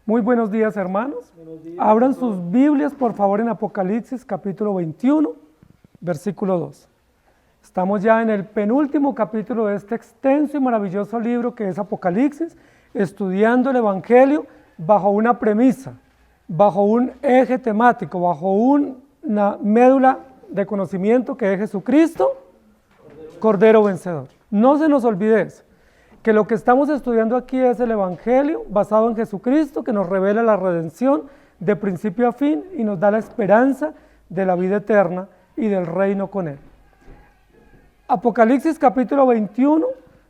Muy buenos días, hermanos. Abran sus Biblias, por favor, en Apocalipsis, capítulo 21, versículo 2. Estamos ya en el penúltimo capítulo de este extenso y maravilloso libro que es Apocalipsis, estudiando el Evangelio bajo una premisa, bajo un eje temático, bajo una médula de conocimiento que es Jesucristo, Cordero Vencedor. No se nos olvide eso, que lo que estamos estudiando aquí es el Evangelio basado en Jesucristo, que nos revela la redención de principio a fin y nos da la esperanza de la vida eterna y del reino con Él. Apocalipsis capítulo 21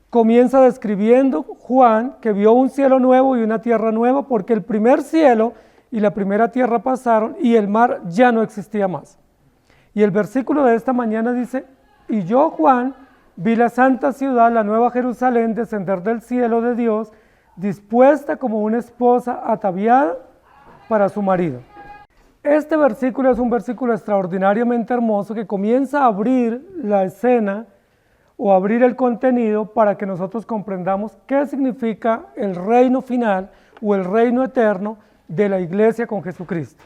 comienza describiendo Juan que vio un cielo nuevo y una tierra nueva, porque el primer cielo y la primera tierra pasaron y el mar ya no existía más. Y el versículo de esta mañana dice: y yo, Juan, vi la santa ciudad, la nueva Jerusalén, descender del cielo de Dios, dispuesta como una esposa ataviada para su marido. Este versículo es un versículo extraordinariamente hermoso que comienza a abrir la escena o abrir el contenido para que nosotros comprendamos qué significa el reino final o el reino eterno de la iglesia con Jesucristo.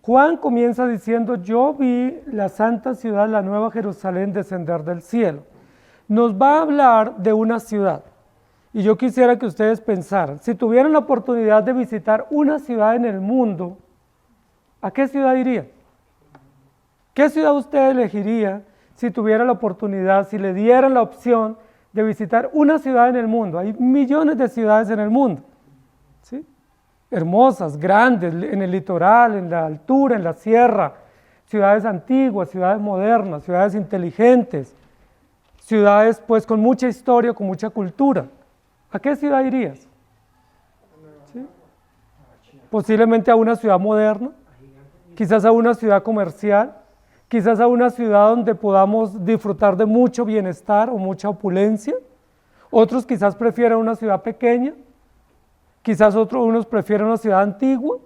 Juan comienza diciendo: yo vi la santa ciudad, la nueva Jerusalén, descender del cielo. Nos va a hablar de una ciudad, y yo quisiera que ustedes pensaran, si tuvieran la oportunidad de visitar una ciudad en el mundo, ¿a qué ciudad irían? ¿Qué ciudad usted elegiría si tuviera la oportunidad, si le dieran la opción de visitar una ciudad en el mundo? Hay millones de ciudades en el mundo, ¿sí? Hermosas, grandes, en el litoral, en la altura, en la sierra, ciudades antiguas, ciudades modernas, ciudades inteligentes, ciudades pues con mucha historia, con mucha cultura. ¿A qué ciudad irías? ¿Sí? Posiblemente a una ciudad moderna, quizás a una ciudad comercial, quizás a una ciudad donde podamos disfrutar de mucho bienestar o mucha opulencia. Otros quizás prefieren una ciudad pequeña, quizás unos prefieren una ciudad antigua.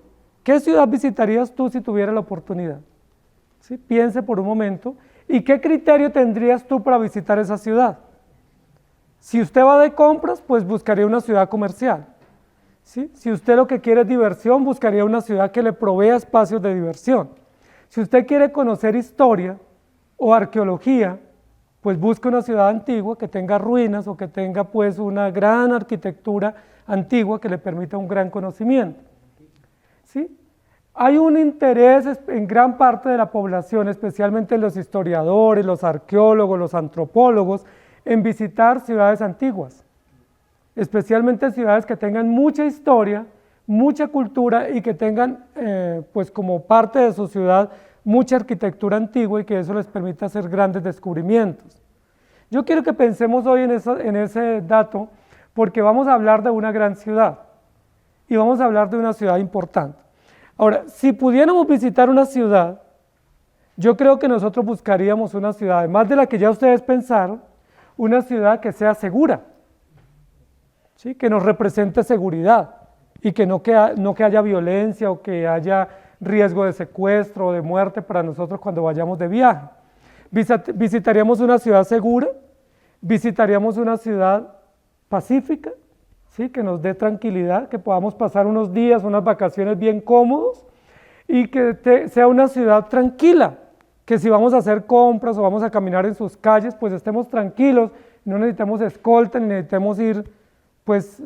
¿Qué ciudad visitarías tú si tuvieras la oportunidad? ¿Sí? Piense por un momento. ¿Y qué criterio tendrías tú para visitar esa ciudad? Si usted va de compras, pues buscaría una ciudad comercial, ¿sí? Si usted lo que quiere es diversión, buscaría una ciudad que le provea espacios de diversión. Si usted quiere conocer historia o arqueología, pues busca una ciudad antigua que tenga ruinas o que tenga pues una gran arquitectura antigua que le permita un gran conocimiento, ¿sí? Hay un interés en gran parte de la población, especialmente los historiadores, los arqueólogos, los antropólogos, en visitar ciudades antiguas, especialmente ciudades que tengan mucha historia, mucha cultura y que tengan pues como parte de su ciudad mucha arquitectura antigua y que eso les permita hacer grandes descubrimientos. Yo quiero que pensemos hoy en ese dato, porque vamos a hablar de una gran ciudad y vamos a hablar de una ciudad importante. Ahora, si pudiéramos visitar una ciudad, yo creo que nosotros buscaríamos una ciudad, además de la que ya ustedes pensaron, una ciudad que sea segura, ¿sí? Que nos represente seguridad y que no que haya violencia o que haya riesgo de secuestro o de muerte para nosotros cuando vayamos de viaje. Visitaríamos una ciudad segura, visitaríamos una ciudad pacífica, ¿sí? Que nos dé tranquilidad, que podamos pasar unos días, unas vacaciones bien cómodos y que sea una ciudad tranquila, que si vamos a hacer compras o vamos a caminar en sus calles, pues estemos tranquilos, no necesitamos escolta, ni necesitemos ir pues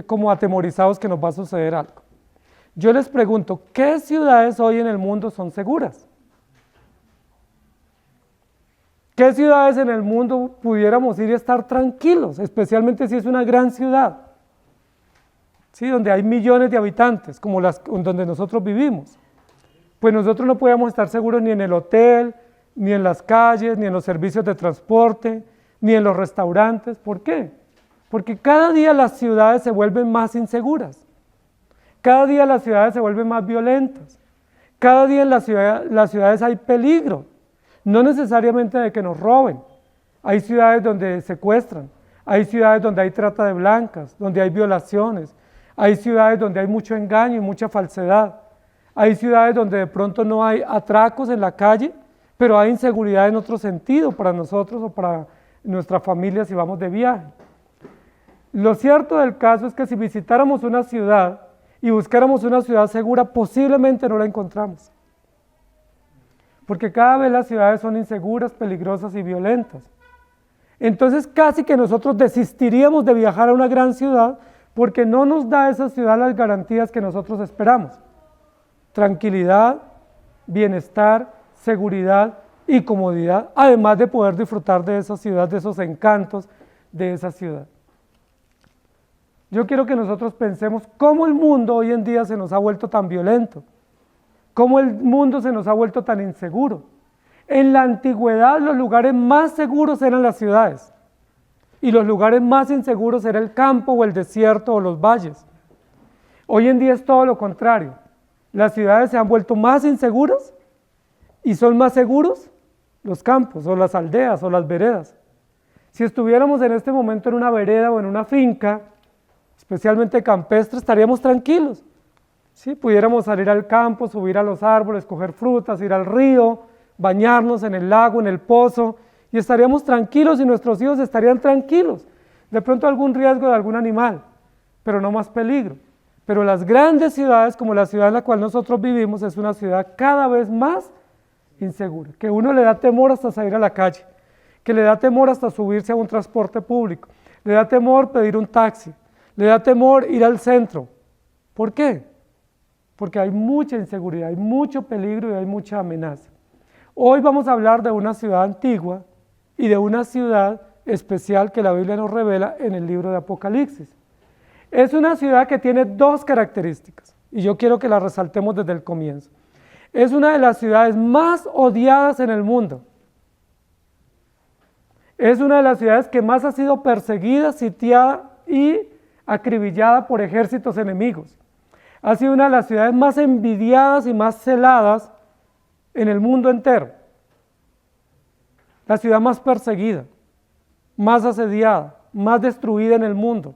como atemorizados que nos va a suceder algo. Yo les pregunto, ¿qué ciudades hoy en el mundo son seguras? ¿Qué ciudades en el mundo pudiéramos ir y estar tranquilos, especialmente si es una gran ciudad? ¿Sí? Donde hay millones de habitantes, como donde nosotros vivimos. Pues nosotros no podemos estar seguros ni en el hotel, ni en las calles, ni en los servicios de transporte, ni en los restaurantes. ¿Por qué? Porque cada día las ciudades se vuelven más inseguras. Cada día las ciudades se vuelven más violentas. Cada día en las ciudades hay peligro. No necesariamente de que nos roben. Hay ciudades donde secuestran. Hay ciudades donde hay trata de blancas, donde hay violaciones. Hay ciudades donde hay mucho engaño y mucha falsedad. Hay ciudades donde de pronto no hay atracos en la calle, pero hay inseguridad en otro sentido para nosotros o para nuestra familia si vamos de viaje. Lo cierto del caso es que si visitáramos una ciudad y buscáramos una ciudad segura, posiblemente no la encontramos. Porque cada vez las ciudades son inseguras, peligrosas y violentas. Entonces casi que nosotros desistiríamos de viajar a una gran ciudad porque no nos da esa ciudad las garantías que nosotros esperamos. Tranquilidad, bienestar, seguridad y comodidad, además de poder disfrutar de esa ciudad, de esos encantos de esa ciudad. Yo quiero que nosotros pensemos cómo el mundo hoy en día se nos ha vuelto tan violento, cómo el mundo se nos ha vuelto tan inseguro. En la antigüedad los lugares más seguros eran las ciudades y los lugares más inseguros era el campo o el desierto o los valles. Hoy en día es todo lo contrario. Las ciudades se han vuelto más inseguras y son más seguros los campos o las aldeas o las veredas. Si estuviéramos en este momento en una vereda o en una finca, especialmente campestre, estaríamos tranquilos. ¿Sí? Pudiéramos salir al campo, subir a los árboles, coger frutas, ir al río, bañarnos en el lago, en el pozo, y estaríamos tranquilos y nuestros hijos estarían tranquilos. De pronto algún riesgo de algún animal, pero no más peligro. Pero las grandes ciudades, como la ciudad en la cual nosotros vivimos, es una ciudad cada vez más insegura, que uno le da temor hasta salir a la calle, que le da temor hasta subirse a un transporte público, le da temor pedir un taxi, le da temor ir al centro. ¿Por qué? Porque hay mucha inseguridad, hay mucho peligro y hay mucha amenaza. Hoy vamos a hablar de una ciudad antigua y de una ciudad especial que la Biblia nos revela en el libro de Apocalipsis. Es una ciudad que tiene dos características y yo quiero que las resaltemos desde el comienzo. Es una de las ciudades más odiadas en el mundo. Es una de las ciudades que más ha sido perseguida, sitiada y acribillada por ejércitos enemigos. Ha sido una de las ciudades más envidiadas y más celadas en el mundo entero. La ciudad más perseguida, más asediada, más destruida en el mundo.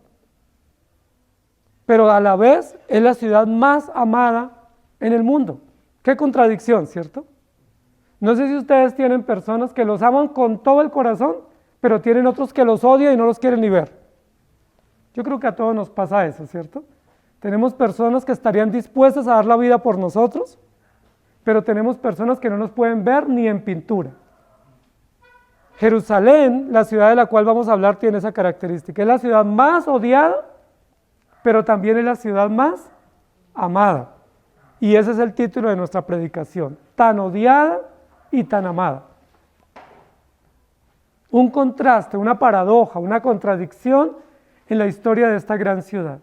Pero a la vez es la ciudad más amada en el mundo. Qué contradicción, ¿cierto? No sé si ustedes tienen personas que los aman con todo el corazón, pero tienen otros que los odian y no los quieren ni ver. Yo creo que a todos nos pasa eso, ¿cierto? Tenemos personas que estarían dispuestas a dar la vida por nosotros, pero tenemos personas que no nos pueden ver ni en pintura. Jerusalén, la ciudad de la cual vamos a hablar, tiene esa característica. Es la ciudad más odiada, pero también es la ciudad más amada. Y ese es el título de nuestra predicación, tan odiada y tan amada. Un contraste, una paradoja, una contradicción en la historia de esta gran ciudad.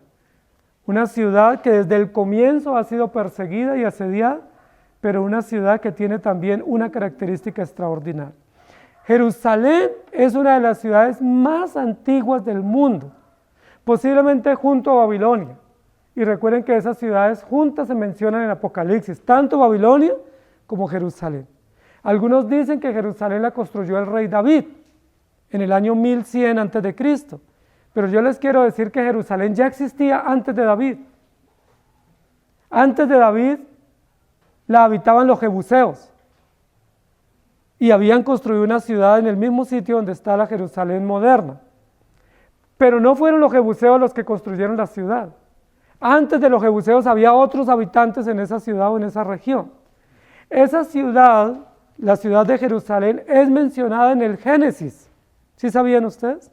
Una ciudad que desde el comienzo ha sido perseguida y asediada, pero una ciudad que tiene también una característica extraordinaria. Jerusalén es una de las ciudades más antiguas del mundo, posiblemente junto a Babilonia. Y recuerden que esas ciudades juntas se mencionan en Apocalipsis, tanto Babilonia como Jerusalén. Algunos dicen que Jerusalén la construyó el rey David en el año 1100 a.C., pero yo les quiero decir que Jerusalén ya existía antes de David. Antes de David la habitaban los jebuseos y habían construido una ciudad en el mismo sitio donde está la Jerusalén moderna. Pero no fueron los jebuseos los que construyeron la ciudad. Antes de los jebuseos había otros habitantes en esa ciudad o en esa región. Esa ciudad, la ciudad de Jerusalén, es mencionada en el Génesis. ¿Sí sabían ustedes?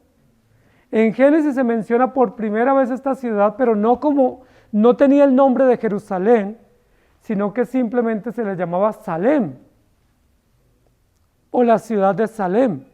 En Génesis se menciona por primera vez esta ciudad, pero no tenía el nombre de Jerusalén, sino que simplemente se le llamaba Salem, o la ciudad de Salem.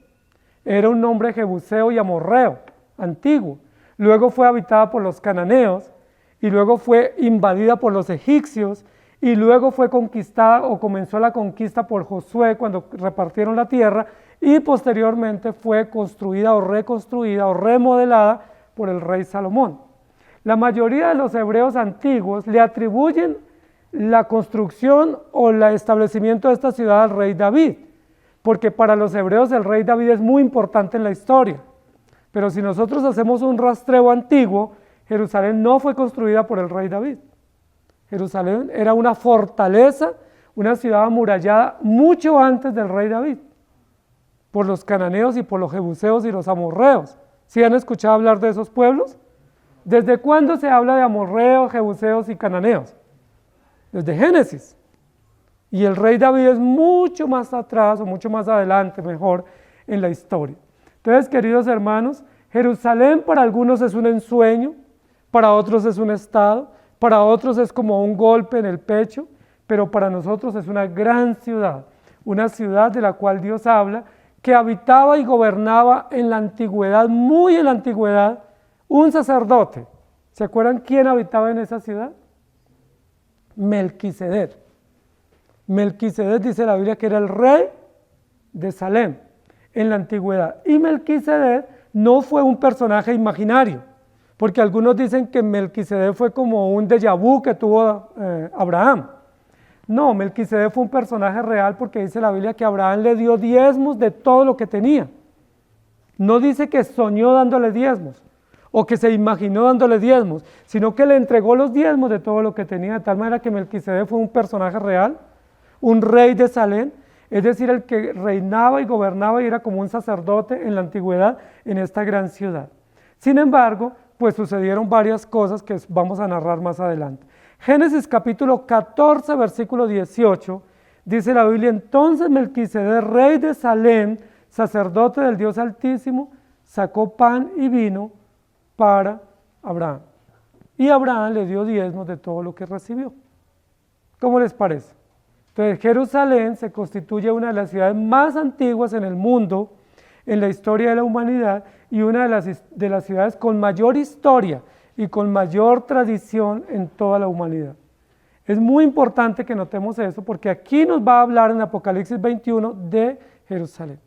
Era un nombre jebuseo y amorreo, antiguo. Luego fue habitada por los cananeos, y luego fue invadida por los egipcios, y luego fue conquistada o comenzó la conquista por Josué cuando repartieron la tierra, y posteriormente fue construida o reconstruida o remodelada por el rey Salomón. La mayoría de los hebreos antiguos le atribuyen la construcción o el establecimiento de esta ciudad al rey David, porque para los hebreos el rey David es muy importante en la historia. Pero si nosotros hacemos un rastreo antiguo, Jerusalén no fue construida por el rey David. Jerusalén era una fortaleza, una ciudad amurallada mucho antes del rey David, por los cananeos y por los jebuseos y los amorreos. ¿Sí han escuchado hablar de esos pueblos? ¿Desde cuándo se habla de amorreos, jebuseos y cananeos? Desde Génesis. Y el rey David es mucho más atrás o mucho más adelante, mejor, en la historia. Entonces, queridos hermanos, Jerusalén para algunos es un ensueño, para otros es un estado, para otros es como un golpe en el pecho, pero para nosotros es una gran ciudad, una ciudad de la cual Dios habla, que habitaba y gobernaba en la antigüedad, muy en la antigüedad, un sacerdote. ¿Se acuerdan quién habitaba en esa ciudad? Melquisedec. Melquisedec dice la Biblia que era el rey de Salem en la antigüedad. Y Melquisedec no fue un personaje imaginario, porque algunos dicen que Melquisedec fue como un déjà vu que tuvo Abraham. No, Melquisedec fue un personaje real porque dice la Biblia que Abraham le dio diezmos de todo lo que tenía. No dice que soñó dándole diezmos o que se imaginó dándole diezmos, sino que le entregó los diezmos de todo lo que tenía, de tal manera que Melquisedec fue un personaje real, un rey de Salem, es decir, el que reinaba y gobernaba y era como un sacerdote en la antigüedad en esta gran ciudad. Sin embargo, pues sucedieron varias cosas que vamos a narrar más adelante. Génesis capítulo 14, versículo 18, dice la Biblia: entonces Melquisedec, rey de Salem, sacerdote del Dios Altísimo, sacó pan y vino para Abraham. Y Abraham le dio diezmos de todo lo que recibió. ¿Cómo les parece? Entonces, Jerusalén se constituye una de las ciudades más antiguas en el mundo, en la historia de la humanidad, y una de las ciudades con mayor historia y con mayor tradición en toda la humanidad. Es muy importante que notemos eso, porque aquí nos va a hablar en Apocalipsis 21 de Jerusalén.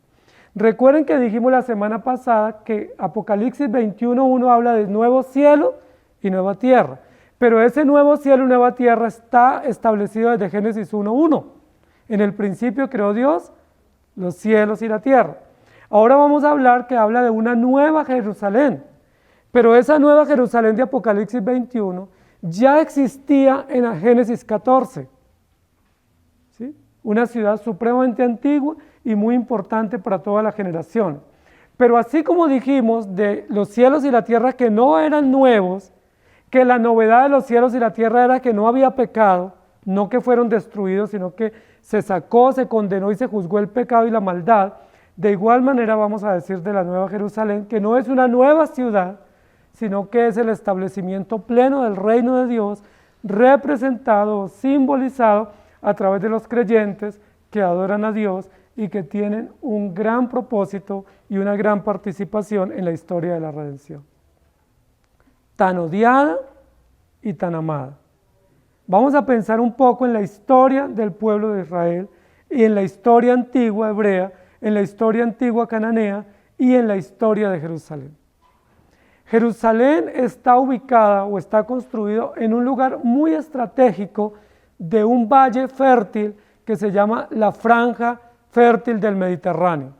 Recuerden que dijimos la semana pasada que Apocalipsis 21:1 habla de nuevo cielo y nueva tierra. Pero ese nuevo cielo y nueva tierra está establecido desde Génesis 1:1. En el principio creó Dios los cielos y la tierra. Ahora vamos a hablar que habla de una nueva Jerusalén. Pero esa nueva Jerusalén de Apocalipsis 21 ya existía en Génesis 14. ¿Sí? Una ciudad supremamente antigua y muy importante para toda la generación. Pero así como dijimos de los cielos y la tierra que no eran nuevos, que la novedad de los cielos y la tierra era que no había pecado, no que fueron destruidos, sino que se sacó, se condenó y se juzgó el pecado y la maldad. De igual manera vamos a decir de la Nueva Jerusalén, que no es una nueva ciudad, sino que es el establecimiento pleno del reino de Dios, representado, simbolizado a través de los creyentes que adoran a Dios y que tienen un gran propósito y una gran participación en la historia de la redención. Tan odiada y tan amada. Vamos a pensar un poco en la historia del pueblo de Israel y en la historia antigua hebrea, en la historia antigua cananea y en la historia de Jerusalén. Jerusalén está ubicada o está construido en un lugar muy estratégico de un valle fértil que se llama la Franja Fértil del Mediterráneo.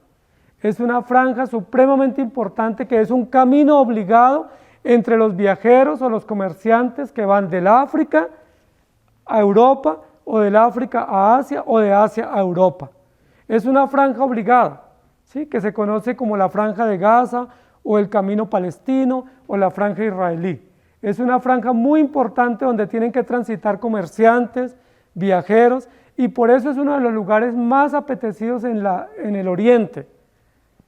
Es una franja supremamente importante que es un camino obligado entre los viajeros o los comerciantes que van del África a Europa o del África a Asia o de Asia a Europa. Es una franja obligada, ¿sí? Que se conoce como la Franja de Gaza o el Camino Palestino o la Franja Israelí. Es una franja muy importante donde tienen que transitar comerciantes, viajeros, y por eso es uno de los lugares más apetecidos en el oriente,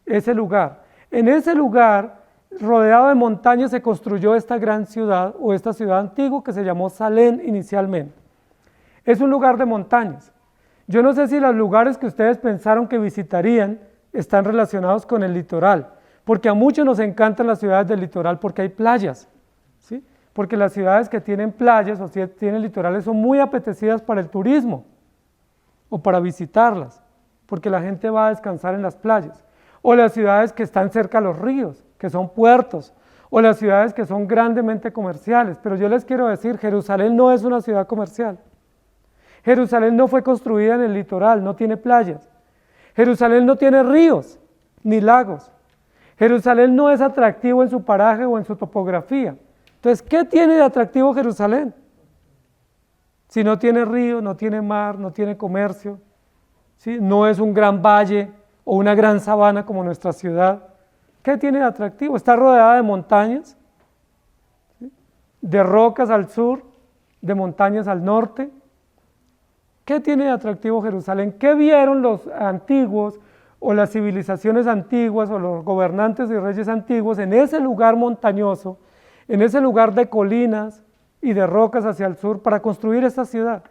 ese lugar. En ese lugar, rodeado de montañas, se construyó esta gran ciudad o esta ciudad antigua que se llamó Salem inicialmente. Es un lugar de montañas. Yo no sé si los lugares que ustedes pensaron que visitarían están relacionados con el litoral, porque a muchos nos encantan las ciudades del litoral porque hay playas, ¿sí? Porque las ciudades que tienen playas o si tienen litorales son muy apetecidas para el turismo o para visitarlas, porque la gente va a descansar en las playas. O las ciudades que están cerca a los ríos, que son puertos, o las ciudades que son grandemente comerciales. Pero yo les quiero decir, Jerusalén no es una ciudad comercial. Jerusalén no fue construida en el litoral, no tiene playas. Jerusalén no tiene ríos ni lagos. Jerusalén no es atractivo en su paraje o en su topografía. Entonces, ¿qué tiene de atractivo Jerusalén? Si no tiene río, no tiene mar, no tiene comercio, ¿sí? No es un gran valle o una gran sabana como nuestra ciudad. ¿Qué tiene de atractivo? Está rodeada de montañas, ¿sí? de rocas al sur, de montañas al norte. ¿Qué tiene de atractivo Jerusalén? ¿Qué vieron los antiguos o las civilizaciones antiguas o los gobernantes y reyes antiguos en ese lugar montañoso, en ese lugar de colinas y de rocas hacia el sur para construir esta ciudad?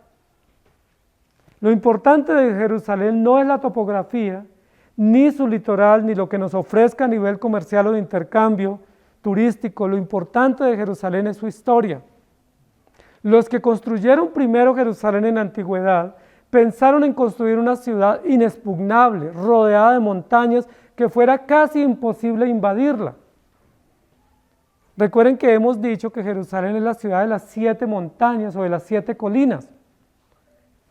Lo importante de Jerusalén no es la topografía, ni su litoral, ni lo que nos ofrezca a nivel comercial o de intercambio turístico. Lo importante de Jerusalén es su historia. Los que construyeron primero Jerusalén en la antigüedad pensaron en construir una ciudad inexpugnable, rodeada de montañas, que fuera casi imposible invadirla. Recuerden que hemos dicho que Jerusalén es la ciudad de las 7 montañas o de las 7 colinas.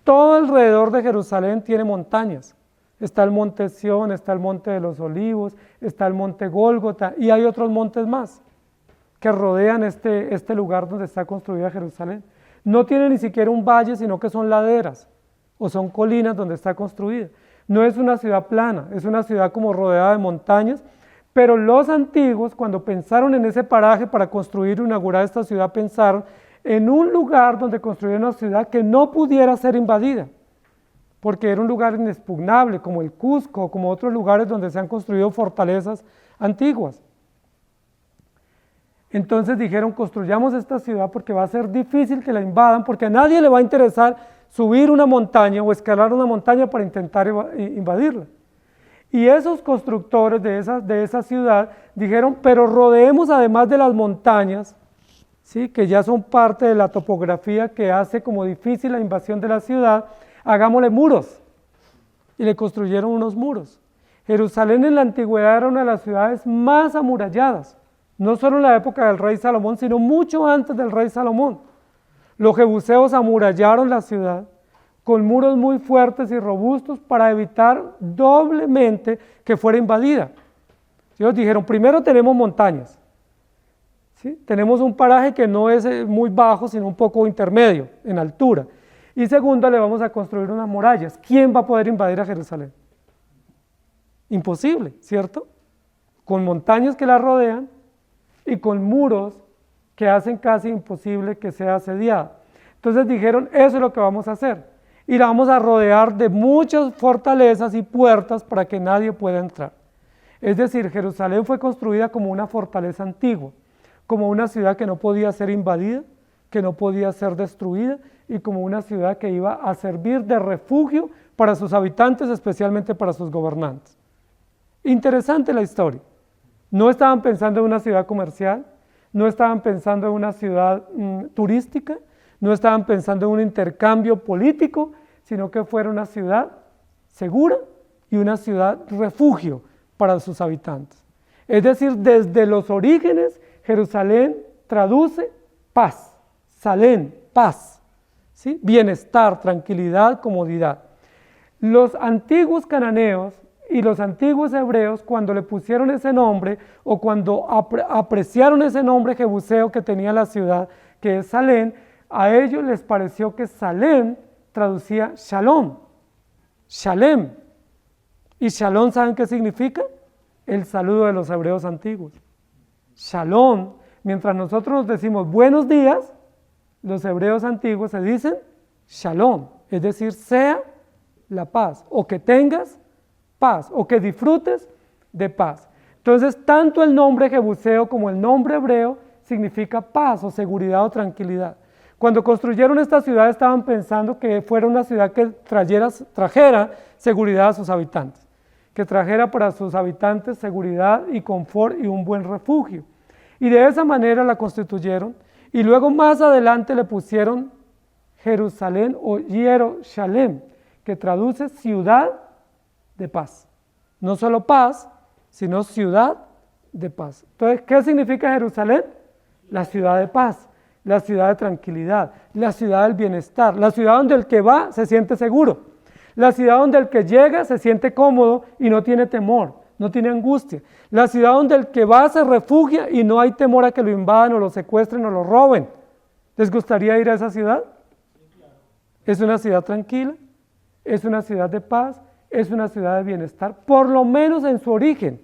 Todo alrededor de Jerusalén tiene montañas. Está el monte Sión, está el monte de los Olivos, está el monte Gólgota y hay otros montes más que rodean este lugar donde está construida Jerusalén. No tiene ni siquiera un valle, sino que son laderas o son colinas donde está construida. No es una ciudad plana, es una ciudad como rodeada de montañas, pero los antiguos, cuando pensaron en ese paraje para construir o inaugurar esta ciudad, pensaron en un lugar donde construir una ciudad que no pudiera ser invadida, porque era un lugar inexpugnable, como el Cusco, como otros lugares donde se han construido fortalezas antiguas. Entonces dijeron, construyamos esta ciudad porque va a ser difícil que la invadan, porque a nadie le va a interesar subir una montaña o escalar una montaña para intentar invadirla. Y esos constructores de esa ciudad dijeron, pero rodeemos además de las montañas, ¿sí?, que ya son parte de la topografía que hace como difícil la invasión de la ciudad, hagámosle muros. Y le construyeron unos muros. Jerusalén en la antigüedad era una de las ciudades más amuralladas, no solo en la época del rey Salomón, sino mucho antes del rey Salomón. Los jebuseos amurallaron la ciudad con muros muy fuertes y robustos para evitar doblemente que fuera invadida. Ellos dijeron, primero tenemos montañas, ¿sí?, tenemos un paraje que no es muy bajo, sino un poco intermedio en altura. Y segundo, le vamos a construir unas murallas. ¿Quién va a poder invadir a Jerusalén? Imposible, ¿cierto? Con montañas que la rodean y con muros que hacen casi imposible que sea asediada. Entonces dijeron, eso es lo que vamos a hacer. Y la vamos a rodear de muchas fortalezas y puertas para que nadie pueda entrar. Es decir, Jerusalén fue construida como una fortaleza antigua, como una ciudad que no podía ser invadida, que no podía ser destruida, y como una ciudad que iba a servir de refugio para sus habitantes, especialmente para sus gobernantes. Interesante la historia. No estaban pensando en una ciudad comercial, no estaban pensando en una ciudad turística, no estaban pensando en un intercambio político, sino que fuera una ciudad segura y una ciudad refugio para sus habitantes. Es decir, desde los orígenes, Jerusalén traduce paz, Salén, paz, ¿sí?, bienestar, tranquilidad, comodidad. Los antiguos cananeos y los antiguos hebreos, cuando le pusieron ese nombre o cuando apreciaron ese nombre jebuseo que tenía la ciudad, que es Salén, a ellos les pareció que Salén traducía Shalom, Shalem. ¿Y Shalom saben qué significa? El saludo de los hebreos antiguos. Shalom, mientras nosotros nos decimos buenos días, los hebreos antiguos se dicen Shalom, es decir, sea la paz, o que tengas paz, o que disfrutes de paz. Entonces, tanto el nombre jebuseo como el nombre hebreo significa paz o seguridad o tranquilidad. Cuando construyeron esta ciudad estaban pensando que fuera una ciudad que trajera seguridad a sus habitantes, que trajera para sus habitantes seguridad y confort y un buen refugio. Y de esa manera la constituyeron y luego más adelante le pusieron Jerusalén o Yerushalem, que traduce ciudad de paz. No solo paz, sino ciudad de paz. Entonces, ¿qué significa Jerusalén? La ciudad de paz, la ciudad de tranquilidad, la ciudad del bienestar, la ciudad donde el que va se siente seguro, la ciudad donde el que llega se siente cómodo y no tiene temor, no tiene angustia, la ciudad donde el que va se refugia y no hay temor a que lo invadan o lo secuestren o lo roben. ¿Les gustaría ir a esa ciudad? Es una ciudad tranquila, es una ciudad de paz, es una ciudad de bienestar, por lo menos en su origen,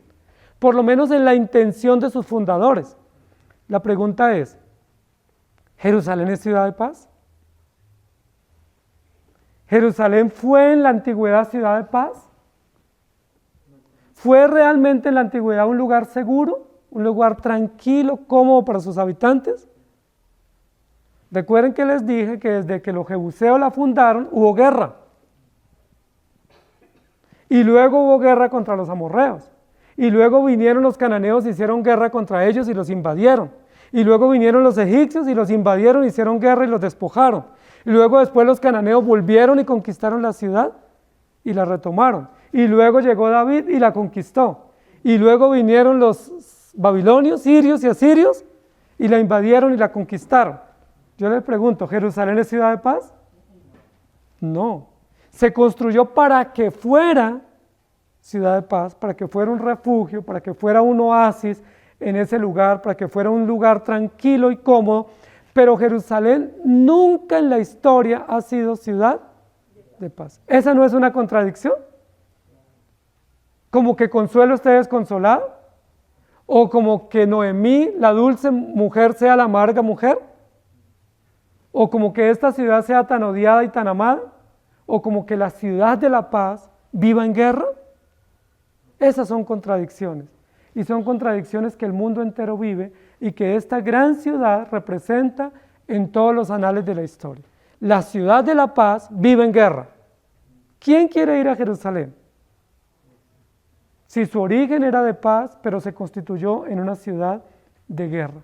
por lo menos en la intención de sus fundadores. La pregunta es, ¿Jerusalén es ciudad de paz? ¿Jerusalén fue en la antigüedad ciudad de paz? ¿Fue realmente en la antigüedad un lugar seguro, un lugar tranquilo, cómodo para sus habitantes? Recuerden que les dije que desde que los jebuseos la fundaron hubo guerra. Y luego hubo guerra contra los amorreos. Y luego vinieron los cananeos y hicieron guerra contra ellos y los invadieron. Y luego vinieron los egipcios y los invadieron, hicieron guerra y los despojaron. Y luego después los cananeos volvieron y conquistaron la ciudad y la retomaron. Y luego llegó David y la conquistó. Y luego vinieron los babilonios, sirios y asirios y la invadieron y la conquistaron. Yo les pregunto, ¿Jerusalén es ciudad de paz? No. Se construyó para que fuera ciudad de paz, para que fuera un refugio, para que fuera un oasis en ese lugar, para que fuera un lugar tranquilo y cómodo, pero Jerusalén nunca en la historia ha sido ciudad de paz. ¿Esa no es una contradicción? ¿Como que Consuelo esté desconsolado? ¿O como que Noemí, la dulce mujer, sea la amarga mujer? ¿O como que esta ciudad sea tan odiada y tan amada? ¿O como que la ciudad de la paz viva en guerra? Esas son contradicciones. Y son contradicciones que el mundo entero vive y que esta gran ciudad representa en todos los anales de la historia. La ciudad de la paz vive en guerra. ¿Quién quiere ir a Jerusalén? Si su origen era de paz, pero se constituyó en una ciudad de guerra.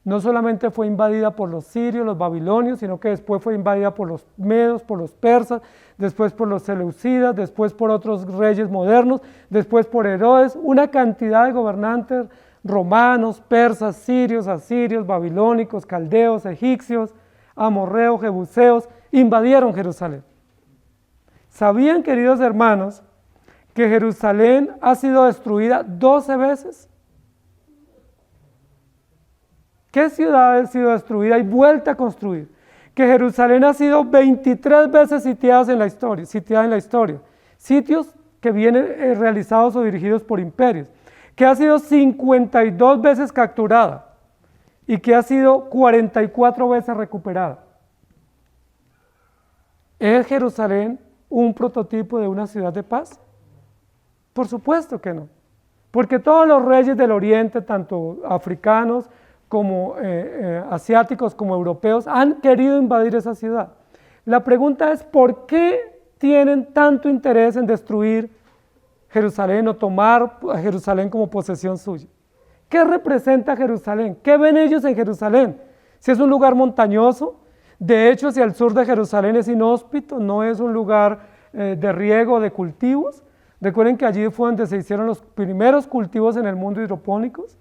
No solamente fue invadida por los sirios, los babilonios, sino que después fue invadida por los medos, por los persas, después por los seleucidas, después por otros reyes modernos, después por Herodes, una cantidad de gobernantes romanos, persas, sirios, asirios, babilónicos, caldeos, egipcios, amorreos, jebuseos, invadieron Jerusalén. ¿Sabían, queridos hermanos, que Jerusalén ha sido destruida 12 veces? ¿Qué ciudad ha sido destruida y vuelta a construir? Que Jerusalén ha sido 23 veces sitiada en la historia, sitios que vienen realizados o dirigidos por imperios, que ha sido 52 veces capturada y que ha sido 44 veces recuperada. ¿Es Jerusalén un prototipo de una ciudad de paz? Por supuesto que no, porque todos los reyes del Oriente, tanto africanos como asiáticos como europeos, han querido invadir esa ciudad. La pregunta es, ¿por qué tienen tanto interés en destruir Jerusalén o tomar a Jerusalén como posesión suya? ¿Qué representa Jerusalén? ¿Qué ven ellos en Jerusalén? Si es un lugar montañoso, de hecho hacia el sur de Jerusalén es inhóspito, no es un lugar de riego, de cultivos. Recuerden que allí fue donde se hicieron los primeros cultivos en el mundo hidropónicos,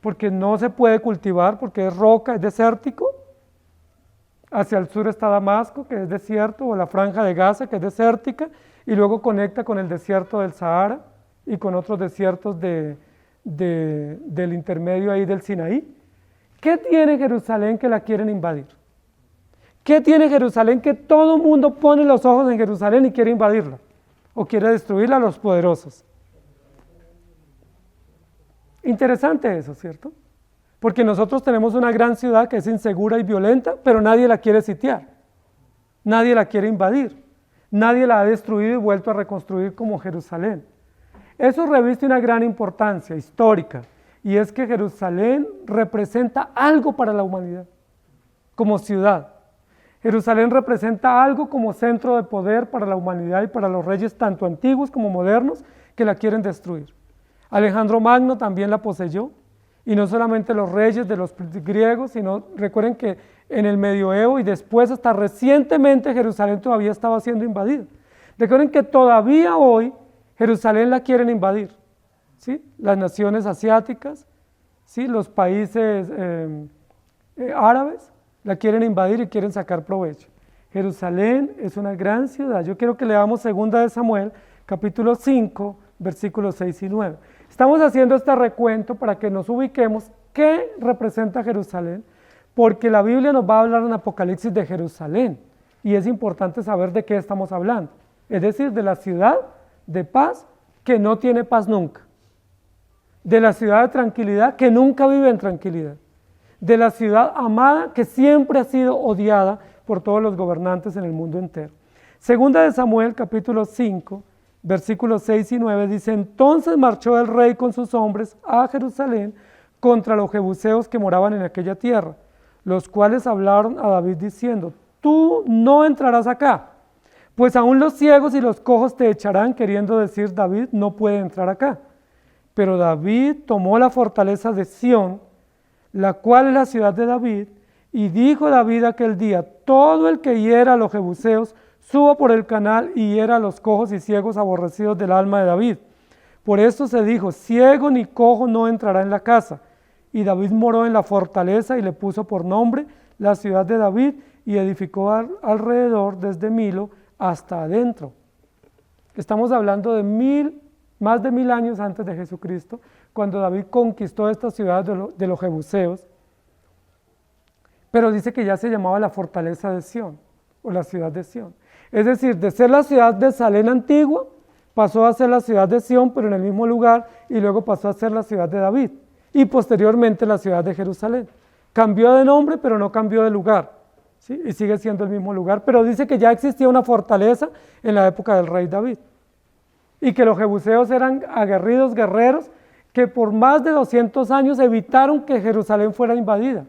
porque no se puede cultivar, porque es roca, es desértico. Hacia el sur está Damasco, que es desierto, o la Franja de Gaza, que es desértica, y luego conecta con el desierto del Sahara y con otros desiertos del intermedio ahí del Sinaí. ¿Qué tiene Jerusalén que la quieren invadir? ¿Qué tiene Jerusalén que todo el mundo pone los ojos en Jerusalén y quiere invadirla? ¿O quiere destruirla a los poderosos? Interesante eso, ¿cierto? Porque nosotros tenemos una gran ciudad que es insegura y violenta, pero nadie la quiere sitiar, nadie la quiere invadir, nadie la ha destruido y vuelto a reconstruir como Jerusalén. Eso reviste una gran importancia histórica, y es que Jerusalén representa algo para la humanidad, como ciudad. Jerusalén representa algo como centro de poder para la humanidad y para los reyes tanto antiguos como modernos que la quieren destruir. Alejandro Magno también la poseyó, y no solamente los reyes de los griegos, sino recuerden que en el medioevo y después hasta recientemente Jerusalén todavía estaba siendo invadida. Recuerden que todavía hoy Jerusalén la quieren invadir, ¿sí? Las naciones asiáticas, ¿sí? Los países árabes la quieren invadir y quieren sacar provecho. Jerusalén es una gran ciudad. Yo quiero que leamos 2 de Samuel, capítulo 5, versículos 6 y 9. Estamos haciendo este recuento para que nos ubiquemos qué representa Jerusalén, porque la Biblia nos va a hablar en Apocalipsis de Jerusalén, y es importante saber de qué estamos hablando. Es decir, de la ciudad de paz que no tiene paz nunca, de la ciudad de tranquilidad que nunca vive en tranquilidad, de la ciudad amada que siempre ha sido odiada por todos los gobernantes en el mundo entero. Segunda de Samuel, capítulo 5, versículos 6 y 9, dice: entonces marchó el rey con sus hombres a Jerusalén contra los jebuseos que moraban en aquella tierra, los cuales hablaron a David diciendo: tú no entrarás acá, pues aún los ciegos y los cojos te echarán, queriendo decir: David no puede entrar acá. Pero David tomó la fortaleza de Sión, la cual es la ciudad de David, y dijo David aquel día: todo el que hiera a los jebuseos, suba por el canal y hiera a los cojos y ciegos aborrecidos del alma de David. Por esto se dijo: ciego ni cojo no entrará en la casa. Y David moró en la fortaleza y le puso por nombre la ciudad de David, y edificó alrededor desde Milo hasta adentro. Estamos hablando de más de 1000 años antes de Jesucristo, cuando David conquistó esta ciudad de los jebuseos, pero dice que ya se llamaba la fortaleza de Sión, o la ciudad de Sión. Es decir, de ser la ciudad de Salem antigua, pasó a ser la ciudad de Sión, pero en el mismo lugar, y luego pasó a ser la ciudad de David, y posteriormente la ciudad de Jerusalén. Cambió de nombre, pero no cambió de lugar, ¿sí? Y sigue siendo el mismo lugar, pero dice que ya existía una fortaleza en la época del rey David, y que los jebuseos eran aguerridos guerreros que por más de 200 años evitaron que Jerusalén fuera invadida,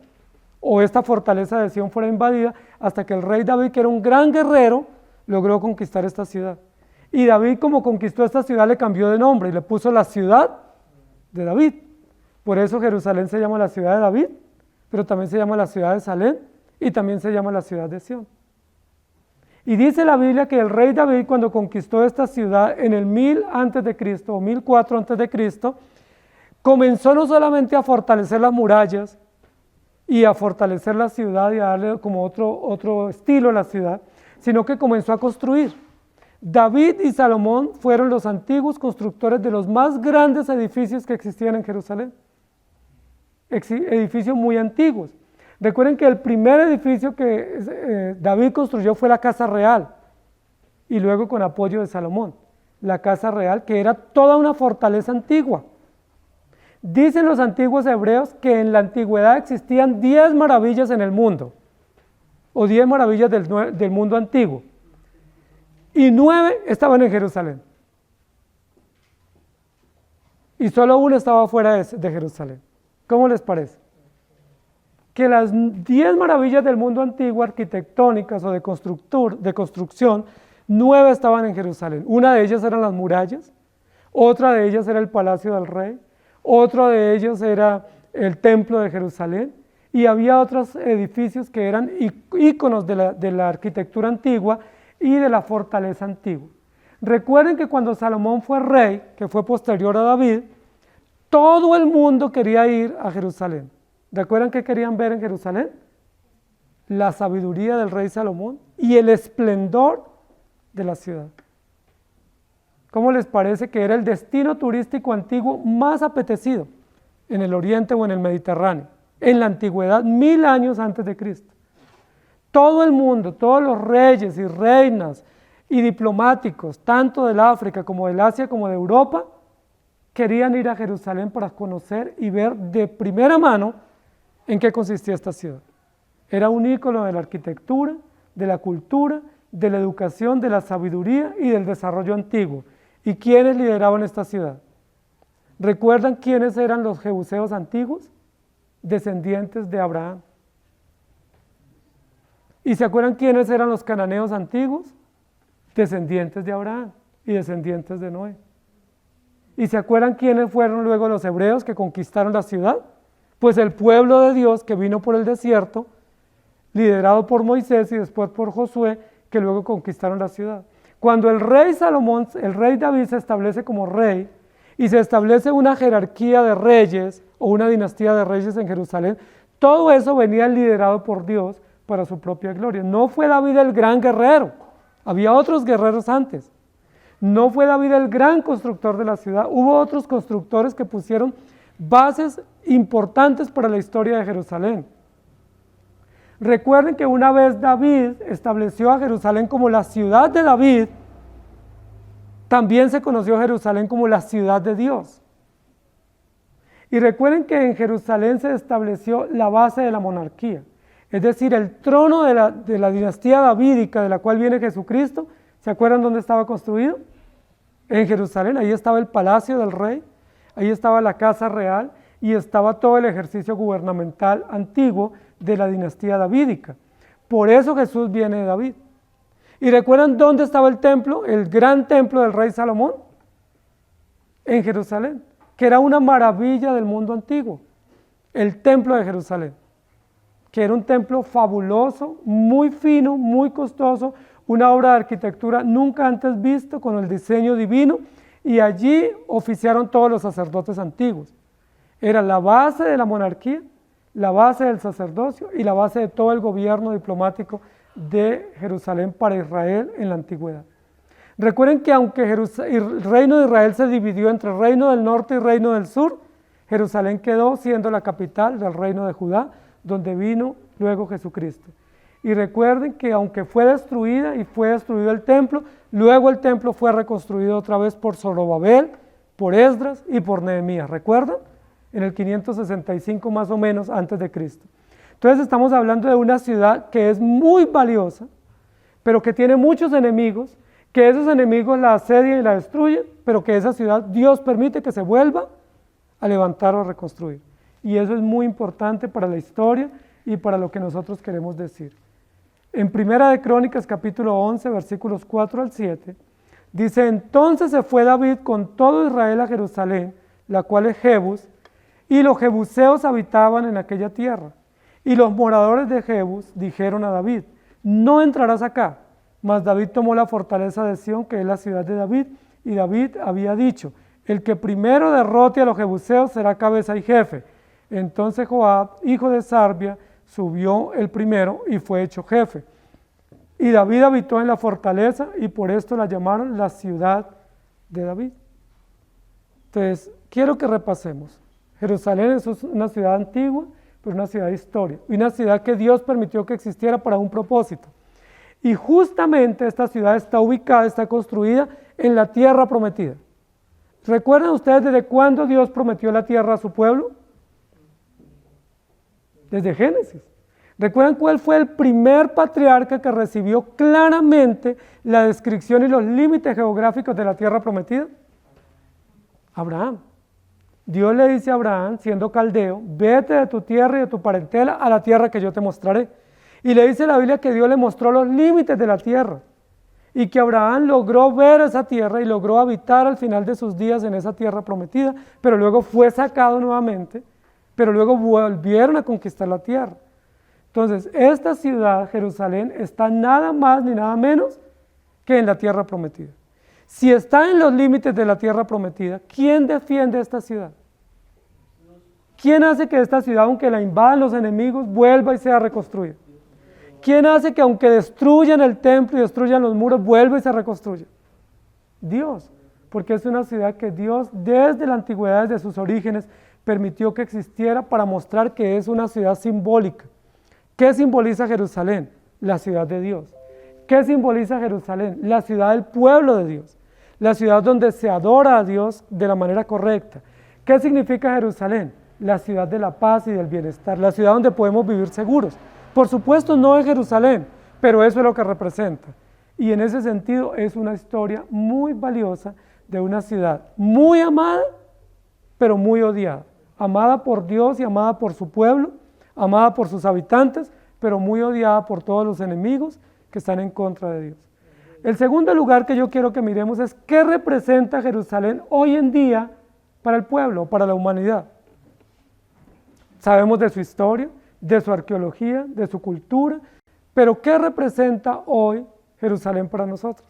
o esta fortaleza de Sión fuera invadida, hasta que el rey David, que era un gran guerrero, logró conquistar esta ciudad. Y David, como conquistó esta ciudad, le cambió de nombre y le puso la ciudad de David. Por eso Jerusalén se llama la ciudad de David, pero también se llama la ciudad de Salem y también se llama la ciudad de Sión. Y dice la Biblia que el rey David, cuando conquistó esta ciudad en el 1000 a.C. o 1004 a.C., comenzó no solamente a fortalecer las murallas y a fortalecer la ciudad y a darle como otro estilo a la ciudad, sino que comenzó a construir. David y Salomón fueron los antiguos constructores de los más grandes edificios que existían en Jerusalén, edificios muy antiguos. Recuerden que el primer edificio que David construyó fue la Casa Real, y luego con apoyo de Salomón, la Casa Real, que era toda una fortaleza antigua. Dicen los antiguos hebreos que en la antigüedad existían 10 maravillas en el mundo, o 10 maravillas del mundo antiguo, y 9 estaban en Jerusalén, y solo una estaba fuera de Jerusalén. ¿Cómo les parece? Que las 10 maravillas del mundo antiguo, arquitectónicas o de construcción, 9 estaban en Jerusalén. Una de ellas eran las murallas, otra de ellas era el palacio del rey, otra de ellas era el templo de Jerusalén, y había otros edificios que eran íconos de la arquitectura antigua y de la fortaleza antigua. Recuerden que cuando Salomón fue rey, que fue posterior a David, todo el mundo quería ir a Jerusalén. ¿Recuerdan qué querían ver en Jerusalén? La sabiduría del rey Salomón y el esplendor de la ciudad. ¿Cómo les parece que era el destino turístico antiguo más apetecido en el Oriente o en el Mediterráneo? En la antigüedad, 1000 años antes de Cristo. Todo el mundo, todos los reyes y reinas y diplomáticos, tanto del África como del Asia como de Europa, querían ir a Jerusalén para conocer y ver de primera mano en qué consistía esta ciudad. Era un ícono de la arquitectura, de la cultura, de la educación, de la sabiduría y del desarrollo antiguo. ¿Y quiénes lideraban esta ciudad? ¿Recuerdan quiénes eran los jebuseos antiguos? Descendientes de Abraham. ¿Y se acuerdan quiénes eran los cananeos antiguos? Descendientes de Abraham y descendientes de Noé. ¿Y se acuerdan quiénes fueron luego los hebreos que conquistaron la ciudad? Pues el pueblo de Dios que vino por el desierto, liderado por Moisés y después por Josué, que luego conquistaron la ciudad. Cuando el rey Salomón, el rey David se establece como rey y se establece una jerarquía de reyes o una dinastía de reyes en Jerusalén, todo eso venía liderado por Dios para su propia gloria. No fue David el gran guerrero, había otros guerreros antes. No fue David el gran constructor de la ciudad, hubo otros constructores que pusieron bases importantes para la historia de Jerusalén. Recuerden que una vez David estableció a Jerusalén como la ciudad de David, también se conoció Jerusalén como la ciudad de Dios. Y recuerden que en Jerusalén se estableció la base de la monarquía, es decir, el trono de la dinastía davídica de la cual viene Jesucristo. ¿Se acuerdan dónde estaba construido? En Jerusalén. Ahí estaba el palacio del rey, ahí estaba la casa real y estaba todo el ejercicio gubernamental antiguo de la dinastía davídica. Por eso Jesús viene de David. ¿Y recuerdan dónde estaba el templo, el gran templo del rey Salomón? En Jerusalén, que era una maravilla del mundo antiguo, el templo de Jerusalén, que era un templo fabuloso, muy fino, muy costoso, una obra de arquitectura nunca antes visto, con el diseño divino, y allí oficiaron todos los sacerdotes antiguos. Era la base de la monarquía, la base del sacerdocio y la base de todo el gobierno diplomático de Jerusalén para Israel en la antigüedad. Recuerden que aunque el reino de Israel se dividió entre reino del norte y reino del sur, Jerusalén quedó siendo la capital del reino de Judá, donde vino luego Jesucristo. Y recuerden que aunque fue destruida y fue destruido el templo, luego el templo fue reconstruido otra vez por Zorobabel, por Esdras y por Nehemías. ¿Recuerdan? En el 565 más o menos antes de Cristo. Entonces estamos hablando de una ciudad que es muy valiosa, pero que tiene muchos enemigos, que esos enemigos la asedian y la destruyen, pero que esa ciudad Dios permite que se vuelva a levantar o a reconstruir. Y eso es muy importante para la historia y para lo que nosotros queremos decir. En Primera de Crónicas, capítulo 11, versículos 4 al 7, dice: entonces se fue David con todo Israel a Jerusalén, la cual es Jebus, y los jebuseos habitaban en aquella tierra. Y los moradores de Jebus dijeron a David: no entrarás acá. Mas David tomó la fortaleza de Sión, que es la ciudad de David, y David había dicho: el que primero derrote a los jebuseos será cabeza y jefe. Entonces Joab, hijo de Sarbia, subió el primero y fue hecho jefe. Y David habitó en la fortaleza y por esto la llamaron la ciudad de David. Entonces, quiero que repasemos. Jerusalén es una ciudad antigua, pero una ciudad de historia, y una ciudad que Dios permitió que existiera para un propósito. Y justamente esta ciudad está ubicada, está construida en la tierra prometida. ¿Recuerdan ustedes desde cuándo Dios prometió la tierra a su pueblo? Desde Génesis. ¿Recuerdan cuál fue el primer patriarca que recibió claramente la descripción y los límites geográficos de la tierra prometida? Abraham. Dios le dice a Abraham, siendo caldeo: vete de tu tierra y de tu parentela a la tierra que yo te mostraré. Y le dice la Biblia que Dios le mostró los límites de la tierra y que Abraham logró ver esa tierra y logró habitar al final de sus días en esa tierra prometida, pero luego fue sacado nuevamente, pero luego volvieron a conquistar la tierra. Entonces, esta ciudad, Jerusalén, está nada más ni nada menos que en la tierra prometida. Si está en los límites de la tierra prometida, ¿quién defiende esta ciudad? ¿Quién hace que esta ciudad, aunque la invadan los enemigos, vuelva y sea reconstruida? ¿Quién hace que aunque destruyan el templo y destruyan los muros, vuelva y se reconstruya? Dios, porque es una ciudad que Dios desde la antigüedad, desde sus orígenes, permitió que existiera para mostrar que es una ciudad simbólica. ¿Qué simboliza Jerusalén? La ciudad de Dios. ¿Qué simboliza Jerusalén? La ciudad del pueblo de Dios, la ciudad donde se adora a Dios de la manera correcta. ¿Qué significa Jerusalén? La ciudad de la paz y del bienestar, la ciudad donde podemos vivir seguros. Por supuesto no es Jerusalén, pero eso es lo que representa. Y en ese sentido es una historia muy valiosa de una ciudad muy amada, pero muy odiada. Amada por Dios y amada por su pueblo, amada por sus habitantes, pero muy odiada por todos los enemigos que están en contra de Dios. El segundo lugar que yo quiero que miremos es qué representa Jerusalén hoy en día para el pueblo, para la humanidad. Sabemos de su historia, de su arqueología, de su cultura, pero ¿qué representa hoy Jerusalén para nosotros?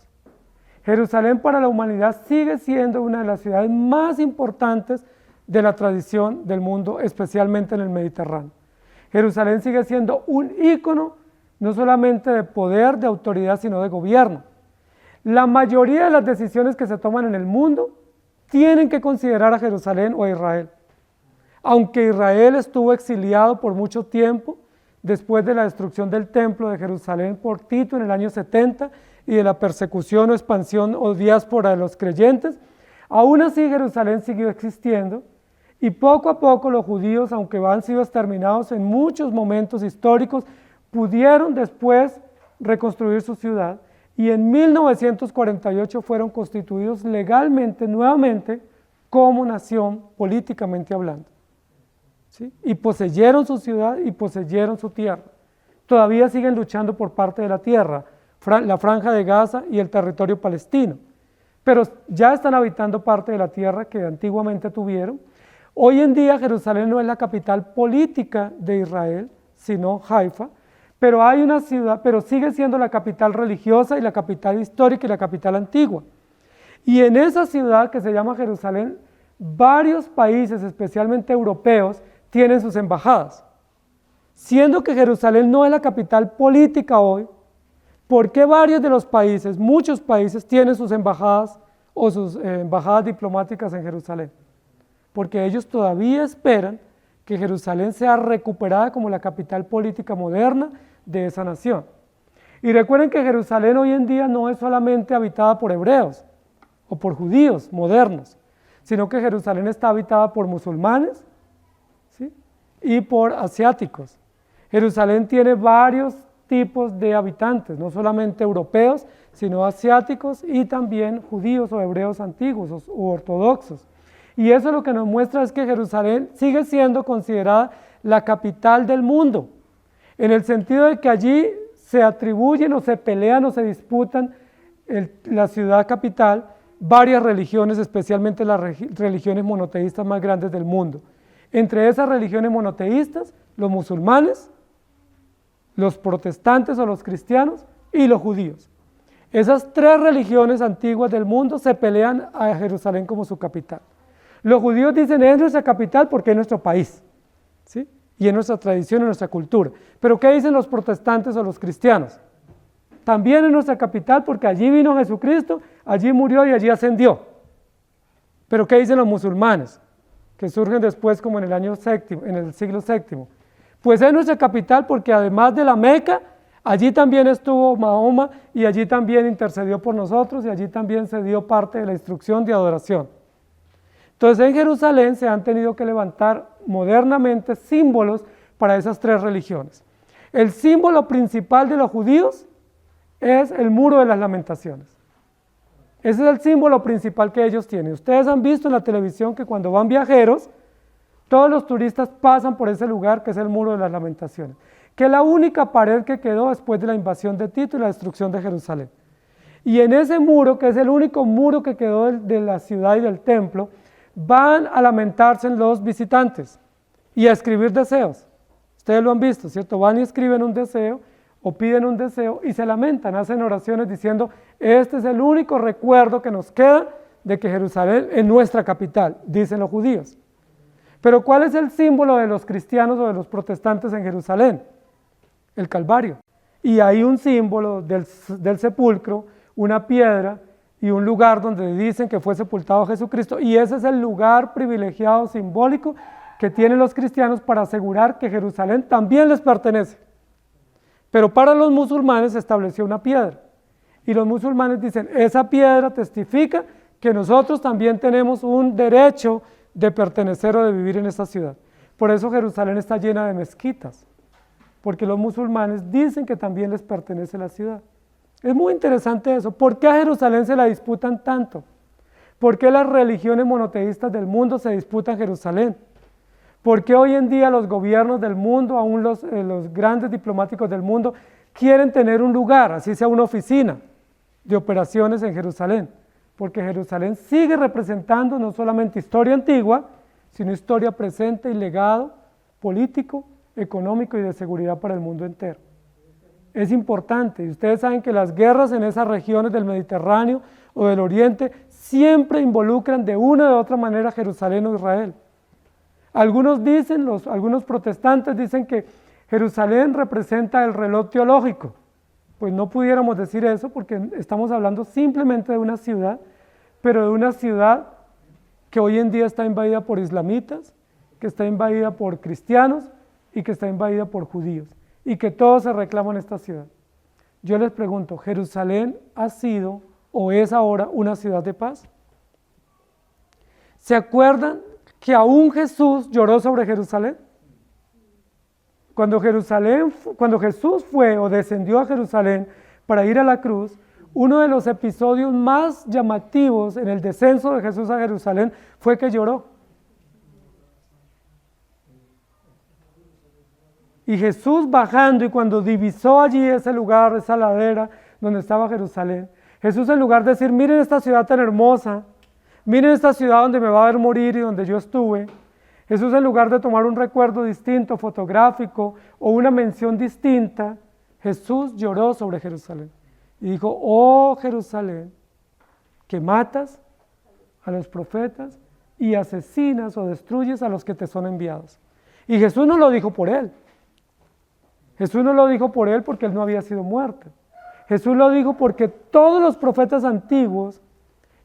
Jerusalén para la humanidad sigue siendo una de las ciudades más importantes de la tradición del mundo, especialmente en el Mediterráneo. Jerusalén sigue siendo un ícono no solamente de poder, de autoridad, sino de gobierno. La mayoría de las decisiones que se toman en el mundo tienen que considerar a Jerusalén o a Israel. Aunque Israel estuvo exiliado por mucho tiempo, después de la destrucción del templo de Jerusalén por Tito en el año 70 y de la persecución o expansión o diáspora de los creyentes, aún así Jerusalén siguió existiendo Y poco a poco los judíos, aunque han sido exterminados en muchos momentos históricos, pudieron después reconstruir su ciudad y en 1948 fueron constituidos legalmente, nuevamente, como nación políticamente hablando. ¿Sí? Y poseyeron su ciudad y poseyeron su tierra. Todavía siguen luchando por parte de la tierra, la franja de Gaza y el territorio palestino, pero ya están habitando parte de la tierra que antiguamente tuvieron. Hoy en día Jerusalén no es la capital política de Israel, sino Haifa, pero hay una ciudad, pero sigue siendo la capital religiosa y la capital histórica y la capital antigua. Y en esa ciudad que se llama Jerusalén, varios países, especialmente europeos, tienen sus embajadas. Siendo que Jerusalén no es la capital política hoy, ¿por qué varios de los países, muchos países, tienen sus embajadas o sus embajadas diplomáticas en Jerusalén? Porque ellos todavía esperan que Jerusalén sea recuperada como la capital política moderna de esa nación. Y recuerden que Jerusalén hoy en día no es solamente habitada por hebreos o por judíos modernos, sino que Jerusalén está habitada por musulmanes, ¿sí? Y por asiáticos. Jerusalén tiene varios tipos de habitantes, no solamente europeos, sino asiáticos y también judíos o hebreos antiguos o ortodoxos. Y eso lo que nos muestra es que Jerusalén sigue siendo considerada la capital del mundo, en el sentido de que allí se atribuyen o se pelean o se disputan la ciudad capital varias religiones, especialmente las religiones monoteístas más grandes del mundo. Entre esas religiones monoteístas, los musulmanes, los protestantes o los cristianos y los judíos. Esas tres religiones antiguas del mundo se pelean a Jerusalén como su capital. Los judíos dicen es nuestra capital porque es nuestro país, ¿sí? Y es nuestra tradición y nuestra cultura. Pero ¿qué dicen los protestantes o los cristianos? También es nuestra capital porque allí vino Jesucristo, allí murió y allí ascendió. Pero ¿qué dicen los musulmanes? Que surgen después como en el año séptimo, en el siglo VII. Pues es nuestra capital porque además de la Meca, allí también estuvo Mahoma y allí también intercedió por nosotros y allí también se dio parte de la instrucción de adoración. Entonces en Jerusalén se han tenido que levantar modernamente símbolos para esas tres religiones. El símbolo principal de los judíos es el Muro de las Lamentaciones. Ese es el símbolo principal que ellos tienen. Ustedes han visto en la televisión que cuando van viajeros, todos los turistas pasan por ese lugar que es el Muro de las Lamentaciones, que es la única pared que quedó después de la invasión de Tito y la destrucción de Jerusalén. Y en ese muro, que es el único muro que quedó de la ciudad y del templo, van a lamentarse los visitantes y a escribir deseos. Ustedes lo han visto, ¿cierto? Van y escriben un deseo o piden un deseo y se lamentan, hacen oraciones diciendo, este es el único recuerdo que nos queda de que Jerusalén es nuestra capital, dicen los judíos. Pero ¿cuál es el símbolo de los cristianos o de los protestantes en Jerusalén? El Calvario. Y hay un símbolo del sepulcro, una piedra y un lugar donde dicen que fue sepultado Jesucristo, y ese es el lugar privilegiado, simbólico, que tienen los cristianos para asegurar que Jerusalén también les pertenece. Pero para los musulmanes se estableció una piedra, y los musulmanes dicen, esa piedra testifica que nosotros también tenemos un derecho de pertenecer o de vivir en esta ciudad. Por eso Jerusalén está llena de mezquitas, porque los musulmanes dicen que también les pertenece la ciudad. Es muy interesante eso. ¿Por qué a Jerusalén se la disputan tanto? ¿Por qué las religiones monoteístas del mundo se disputan Jerusalén? ¿Por qué hoy en día los gobiernos del mundo, aún los grandes diplomáticos del mundo, quieren tener un lugar, así sea una oficina de operaciones en Jerusalén? Porque Jerusalén sigue representando no solamente historia antigua, sino historia presente y legado político, económico y de seguridad para el mundo entero. Es importante, y ustedes saben que las guerras en esas regiones del Mediterráneo o del Oriente siempre involucran de una u otra manera a Jerusalén o Israel. Algunos dicen, algunos protestantes dicen que Jerusalén representa el reloj teológico. Pues no pudiéramos decir eso porque estamos hablando simplemente de una ciudad, pero de una ciudad que hoy en día está invadida por islamitas, que está invadida por cristianos y que está invadida por judíos, y que todos se reclaman esta ciudad. Yo les pregunto, ¿Jerusalén ha sido o es ahora una ciudad de paz? ¿Se acuerdan que aún Jesús lloró sobre Jerusalén? Cuando Jesús fue o descendió a Jerusalén para ir a la cruz, uno de los episodios más llamativos en el descenso de Jesús a Jerusalén fue que lloró. Y Jesús bajando, y cuando divisó allí ese lugar, esa ladera donde estaba Jerusalén, Jesús, en lugar de decir, miren esta ciudad tan hermosa, miren esta ciudad donde me va a ver morir y donde yo estuve, Jesús, en lugar de tomar un recuerdo distinto, fotográfico, o una mención distinta, Jesús lloró sobre Jerusalén y dijo, oh Jerusalén, que matas a los profetas y asesinas o destruyes a los que te son enviados. Y Jesús no lo dijo por él. Jesús no lo dijo por él porque él no había sido muerto. Jesús lo dijo porque todos los profetas antiguos,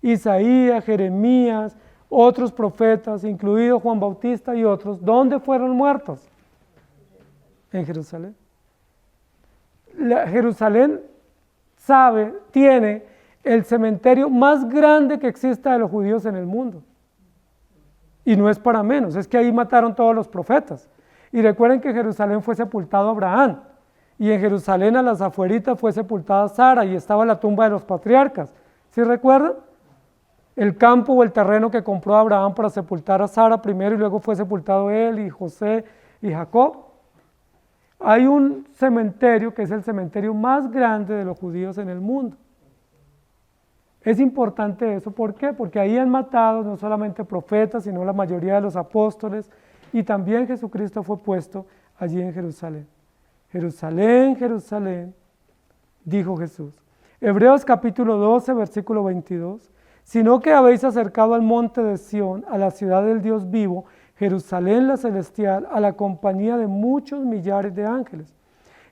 Isaías, Jeremías, otros profetas, incluido Juan Bautista y otros, ¿dónde fueron muertos? En Jerusalén. Jerusalén tiene el cementerio más grande que exista de los judíos en el mundo. Y no es para menos, es que ahí mataron todos los profetas. Y recuerden que en Jerusalén fue sepultado Abraham, y en Jerusalén a las afueritas fue sepultada Sara, y estaba la tumba de los patriarcas. ¿Sí recuerdan? El campo o el terreno que compró Abraham para sepultar a Sara primero, y luego fue sepultado él y José y Jacob. Hay un cementerio que es el cementerio más grande de los judíos en el mundo. Es importante eso, ¿por qué? Porque ahí han matado no solamente profetas, sino la mayoría de los apóstoles, y también Jesucristo fue puesto allí en Jerusalén. Jerusalén, Jerusalén, dijo Jesús. Hebreos capítulo 12, versículo 22, sino que habéis acercado al monte de Sión, a la ciudad del Dios vivo, Jerusalén la celestial, a la compañía de muchos millares de ángeles.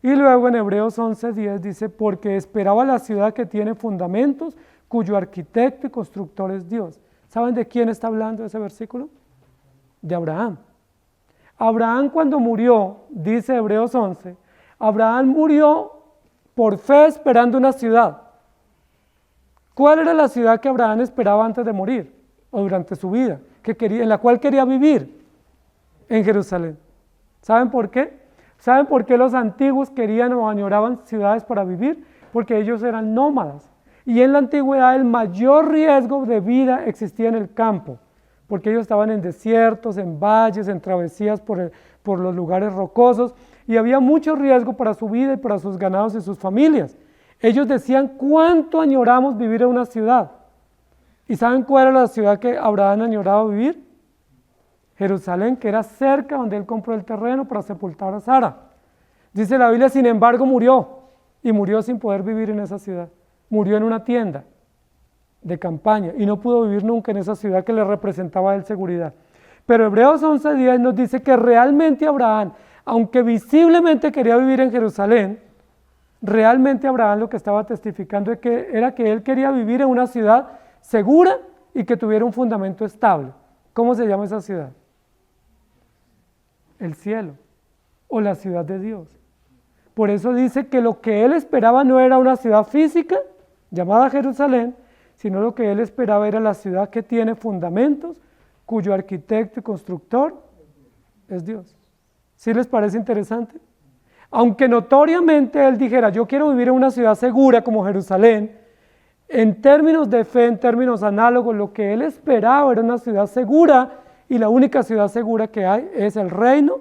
Y luego en Hebreos 11:10 dice, porque esperaba la ciudad que tiene fundamentos, cuyo arquitecto y constructor es Dios. ¿Saben de quién está hablando ese versículo? De Abraham. Abraham, cuando murió, dice Hebreos 11, Abraham murió por fe esperando una ciudad. ¿Cuál era la ciudad que Abraham esperaba antes de morir o durante su vida, en la cual quería vivir? En Jerusalén. ¿Saben por qué? ¿Saben por qué los antiguos querían o añoraban ciudades para vivir? Porque ellos eran nómadas. Y en la antigüedad el mayor riesgo de vida existía en el campo, porque ellos estaban en desiertos, en valles, en travesías por los lugares rocosos, y había mucho riesgo para su vida y para sus ganados y sus familias. Ellos decían, ¿cuánto añoramos vivir en una ciudad? ¿Y saben cuál era la ciudad que Abraham añoraba vivir? Jerusalén, que era cerca donde él compró el terreno para sepultar a Sara. Dice la Biblia, sin embargo murió, y murió sin poder vivir en esa ciudad. Murió en una tienda de campaña y no pudo vivir nunca en esa ciudad que le representaba a él seguridad. Pero Hebreos 11:10 nos dice que realmente Abraham, aunque visiblemente quería vivir en Jerusalén, realmente Abraham lo que estaba testificando era que él quería vivir en una ciudad segura y que tuviera un fundamento estable. ¿Cómo se llama esa ciudad? El cielo, o la ciudad de Dios. Por eso dice que lo que él esperaba no era una ciudad física, llamada Jerusalén, sino lo que él esperaba era la ciudad que tiene fundamentos, cuyo arquitecto y constructor es Dios. ¿Sí les parece interesante? Aunque notoriamente él dijera, yo quiero vivir en una ciudad segura como Jerusalén, en términos de fe, en términos análogos, lo que él esperaba era una ciudad segura, y la única ciudad segura que hay es el reino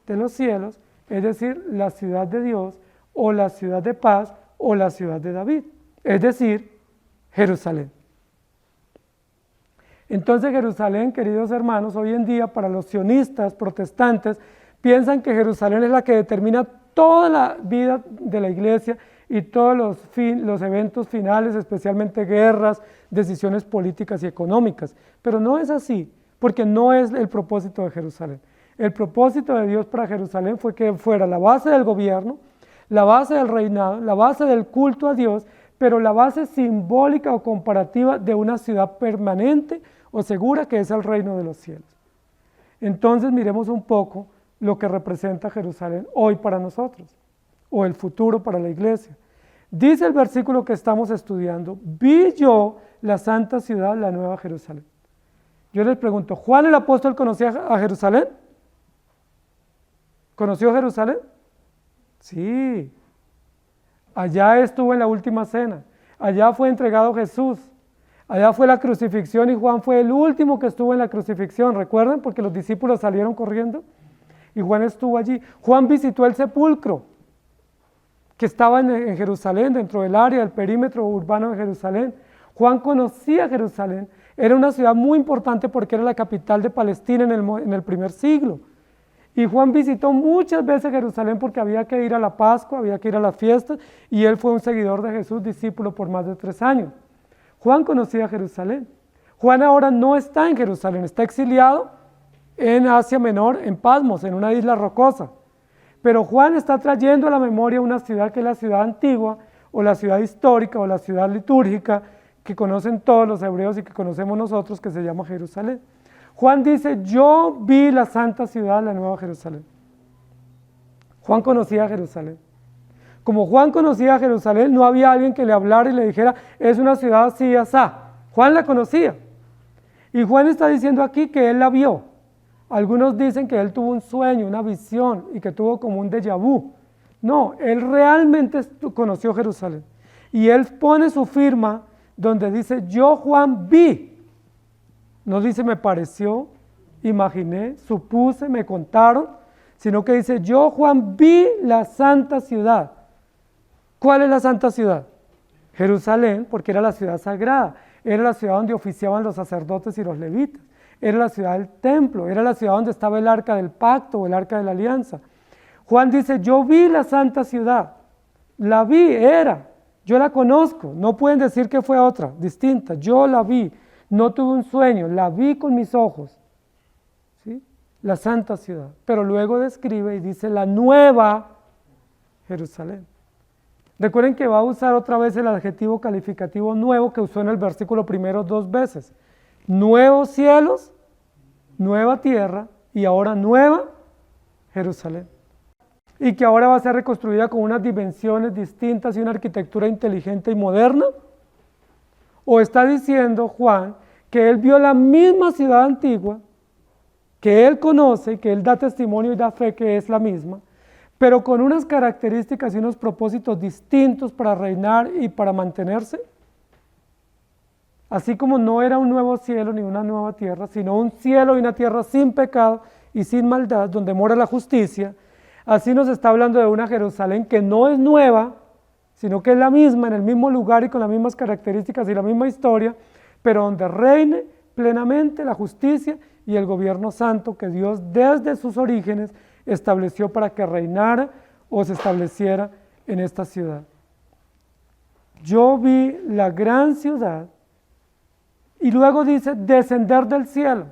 de los cielos, es decir, la ciudad de Dios, o la ciudad de paz, o la ciudad de David, es decir, Jerusalén. Entonces Jerusalén, queridos hermanos, hoy en día para los sionistas protestantes, piensan que Jerusalén es la que determina toda la vida de la iglesia y todos los eventos finales, especialmente guerras, decisiones políticas y económicas. Pero no es así, porque no es el propósito de Jerusalén. El propósito de Dios para Jerusalén fue que fuera la base del gobierno, la base del reinado, la base del culto a Dios, pero la base simbólica o comparativa de una ciudad permanente o segura que es el reino de los cielos. Entonces miremos un poco lo que representa Jerusalén hoy para nosotros, o el futuro para la iglesia. Dice el versículo que estamos estudiando, vi yo la santa ciudad, la nueva Jerusalén. Yo les pregunto, ¿Juan el apóstol conocía a Jerusalén? ¿Conoció Jerusalén? Sí. Allá estuvo en la última cena. Allá fue entregado Jesús. Allá fue la crucifixión y Juan fue el último que estuvo en la crucifixión. ¿Recuerdan? Porque los discípulos salieron corriendo y Juan estuvo allí. Juan visitó el sepulcro que estaba en Jerusalén, dentro del área, del perímetro urbano de Jerusalén. Juan conocía Jerusalén. Era una ciudad muy importante porque era la capital de Palestina en el primer siglo. Y Juan visitó muchas veces Jerusalén porque había que ir a la Pascua, había que ir a las fiestas, y él fue un seguidor de Jesús, discípulo por más de 3 años. Juan conocía Jerusalén. Juan ahora no está en Jerusalén, está exiliado en Asia Menor, en Patmos, en una isla rocosa. Pero Juan está trayendo a la memoria una ciudad que es la ciudad antigua, o la ciudad histórica, o la ciudad litúrgica, que conocen todos los hebreos y que conocemos nosotros, que se llama Jerusalén. Juan dice, yo vi la santa ciudad, la nueva Jerusalén. Juan conocía a Jerusalén. Como Juan conocía a Jerusalén, no había alguien que le hablara y le dijera, es una ciudad así, asá. Juan la conocía. Y Juan está diciendo aquí que él la vio. Algunos dicen que él tuvo un sueño, una visión, y que tuvo como un déjà vu. No, él realmente conoció Jerusalén. Y él pone su firma donde dice, yo Juan vi. No dice me pareció, imaginé, supuse, me contaron, sino que dice yo Juan vi la santa ciudad. ¿Cuál es la santa ciudad? Jerusalén, porque era la ciudad sagrada, era la ciudad donde oficiaban los sacerdotes y los levitas, era la ciudad del templo, era la ciudad donde estaba el arca del pacto o el arca de la alianza. Juan dice yo vi la santa ciudad, la vi, yo la conozco, no pueden decir que fue otra, distinta, yo la vi. No tuve un sueño, la vi con mis ojos, ¿sí? La santa ciudad. Pero luego describe y dice la nueva Jerusalén. Recuerden que va a usar otra vez el adjetivo calificativo nuevo que usó en el versículo primero 2 veces. Nuevos cielos, nueva tierra y ahora nueva Jerusalén. Y que ahora va a ser reconstruida con unas dimensiones distintas y una arquitectura inteligente y moderna. ¿O está diciendo Juan que él vio la misma ciudad antigua, que él conoce, que él da testimonio y da fe que es la misma, pero con unas características y unos propósitos distintos para reinar y para mantenerse? Así como no era un nuevo cielo ni una nueva tierra, sino un cielo y una tierra sin pecado y sin maldad, donde mora la justicia, así nos está hablando de una Jerusalén que no es nueva, sino que es la misma, en el mismo lugar y con las mismas características y la misma historia, pero donde reine plenamente la justicia y el gobierno santo que Dios desde sus orígenes estableció para que reinara o se estableciera en esta ciudad. Yo vi la gran ciudad y luego dice descender del cielo.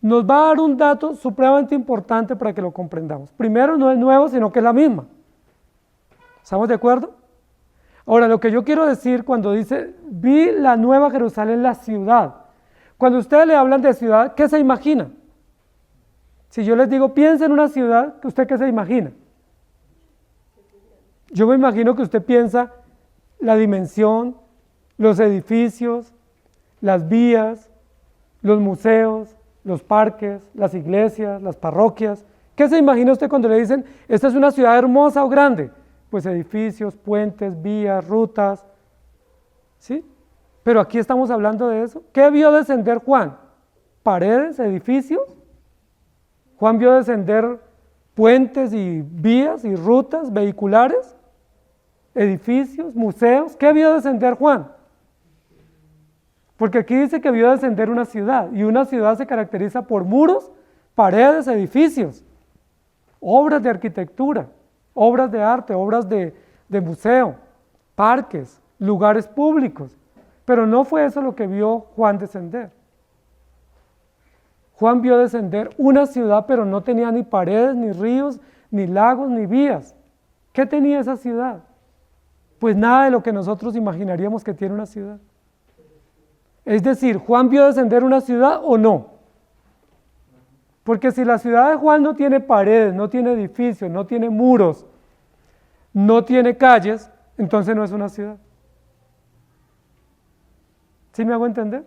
Nos va a dar un dato supremamente importante para que lo comprendamos. Primero, no es nuevo, sino que es la misma. ¿Estamos de acuerdo? Ahora, lo que yo quiero decir cuando dice, vi la nueva Jerusalén, la ciudad. Cuando ustedes le hablan de ciudad, ¿qué se imagina? Si yo les digo, piensa en una ciudad, ¿usted qué se imagina? Yo me imagino que usted piensa la dimensión, los edificios, las vías, los museos, los parques, las iglesias, las parroquias. ¿Qué se imagina usted cuando le dicen, esta es una ciudad hermosa o grande? Pues edificios, puentes, vías, rutas, ¿sí? Pero aquí estamos hablando de eso. ¿Qué vio descender Juan? ¿Paredes, edificios? ¿Juan vio descender puentes y vías y rutas vehiculares? ¿Edificios, museos? ¿Qué vio descender Juan? Porque aquí dice que vio descender una ciudad, y una ciudad se caracteriza por muros, paredes, edificios, obras de arquitectura, obras de arte, obras de museo, parques, lugares públicos. Pero no fue eso lo que vio Juan descender. Juan vio descender una ciudad, pero no tenía ni paredes, ni ríos, ni lagos, ni vías. ¿Qué tenía esa ciudad? Pues nada de lo que nosotros imaginaríamos que tiene una ciudad. Es decir, ¿Juan vio descender una ciudad o no? Porque si la ciudad de Juan no tiene paredes, no tiene edificios, no tiene muros, no tiene calles, entonces no es una ciudad. ¿Sí me hago entender?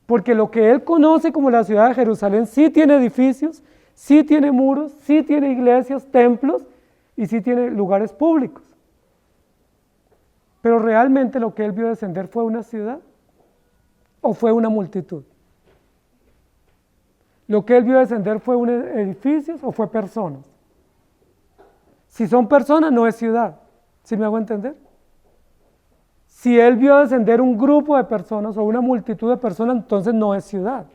porque lo que él conoce como la ciudad de Jerusalén sí tiene edificios, sí tiene muros, sí tiene iglesias, templos y sí tiene lugares públicos. Pero realmente lo que él vio descender fue una ciudad o fue una multitud. Lo que él vio descender fue un edificios o fue personas. Si son personas no es ciudad, ¿sí me hago entender? Si él vio descender un grupo de personas o una multitud de personas, entonces no es ciudad.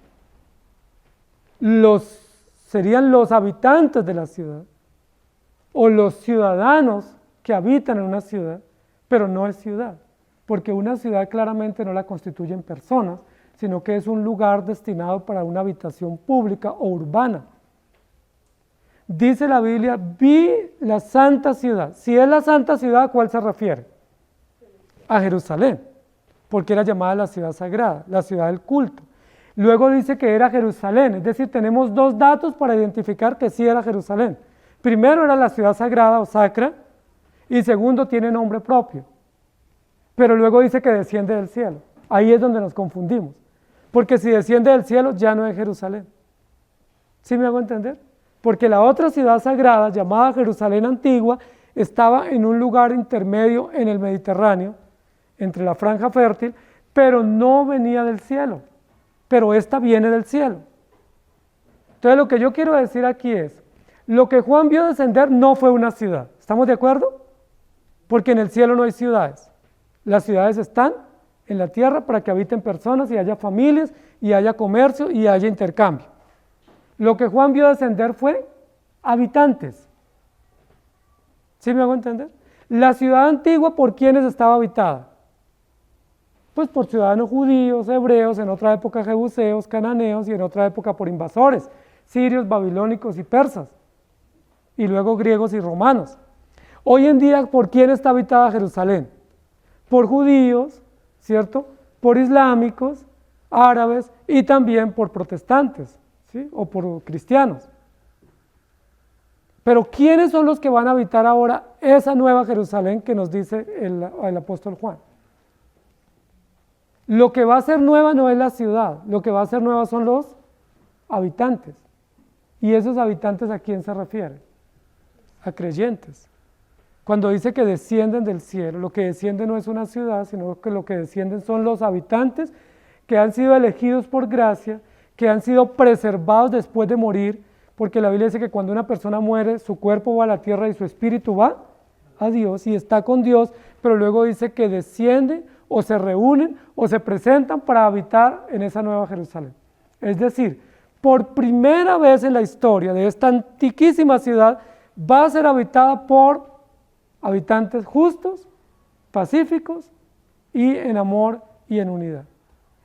Serían los habitantes de la ciudad o los ciudadanos que habitan en una ciudad, pero no es ciudad, porque una ciudad claramente no la constituyen personas, sino que es un lugar destinado para una habitación pública o urbana. Dice la Biblia, vi la santa ciudad. Si es la santa ciudad, ¿a cuál se refiere? A Jerusalén, porque era llamada la ciudad sagrada, la ciudad del culto. Luego dice que era Jerusalén, es decir, tenemos dos datos para identificar que sí era Jerusalén. Primero era la ciudad sagrada o sacra, y segundo tiene nombre propio. Pero luego dice que desciende del cielo. Ahí es donde nos confundimos, porque si desciende del cielo ya no es Jerusalén. ¿Sí me hago entender? Porque la otra ciudad sagrada, llamada Jerusalén Antigua, estaba en un lugar intermedio en el Mediterráneo, entre la franja fértil, pero no venía del cielo, pero esta viene del cielo. Entonces lo que yo quiero decir aquí es, lo que Juan vio descender no fue una ciudad, ¿estamos de acuerdo? Porque en el cielo no hay ciudades, las ciudades están en la tierra para que habiten personas y haya familias y haya comercio y haya intercambio. Lo que Juan vio descender fue habitantes. ¿Sí me hago entender? La ciudad antigua, ¿por quiénes estaba habitada? Pues por ciudadanos judíos, hebreos, en otra época jebuseos, cananeos y en otra época por invasores, sirios, babilónicos y persas, y luego griegos y romanos. Hoy en día, ¿por quién está habitada Jerusalén? Por judíos, ¿cierto? Por islámicos, árabes y también por protestantes, ¿sí? O por cristianos. Pero ¿quiénes son los que van a habitar ahora esa nueva Jerusalén que nos dice el apóstol Juan? Lo que va a ser nueva no es la ciudad, lo que va a ser nueva son los habitantes. ¿Y esos habitantes a quién se refiere? A creyentes. Cuando dice que descienden del cielo, lo que desciende no es una ciudad, sino que lo que descienden son los habitantes que han sido elegidos por gracia, que han sido preservados después de morir, porque la Biblia dice que cuando una persona muere, su cuerpo va a la tierra y su espíritu va a Dios y está con Dios, pero luego dice que descienden o se reúnen o se presentan para habitar en esa nueva Jerusalén. Es decir, por primera vez en la historia de esta antiquísima ciudad va a ser habitada por habitantes justos, pacíficos y en amor y en unidad.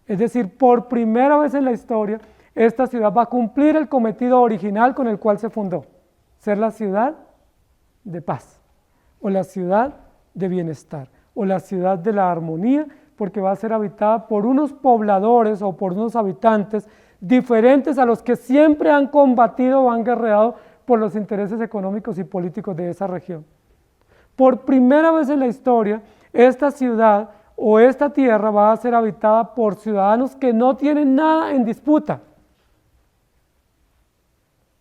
Es decir, por primera vez en la historia, esta ciudad va a cumplir el cometido original con el cual se fundó, ser la ciudad de paz, o la ciudad de bienestar, o la ciudad de la armonía, porque va a ser habitada por unos pobladores o por unos habitantes diferentes a los que siempre han combatido o han guerreado por los intereses económicos y políticos de esa región. Por primera vez en la historia, esta ciudad o esta tierra va a ser habitada por ciudadanos que no tienen nada en disputa,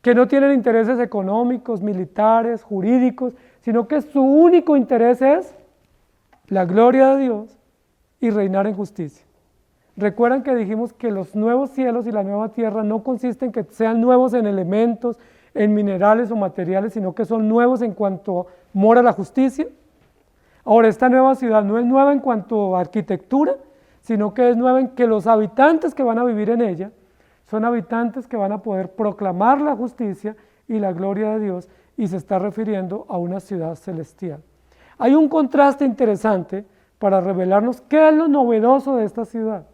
que no tienen intereses económicos, militares, jurídicos, sino que su único interés es la gloria de Dios y reinar en justicia. Recuerdan que dijimos que los nuevos cielos y la nueva tierra no consisten en que sean nuevos en elementos, en minerales o materiales, sino que son nuevos en cuanto mora la justicia. Ahora, esta nueva ciudad no es nueva en cuanto a arquitectura, sino que es nueva en que los habitantes que van a vivir en ella son habitantes que van a poder proclamar la justicia y la gloria de Dios, y se está refiriendo a una ciudad celestial. Hay un contraste interesante para revelarnos qué es lo novedoso de esta ciudad.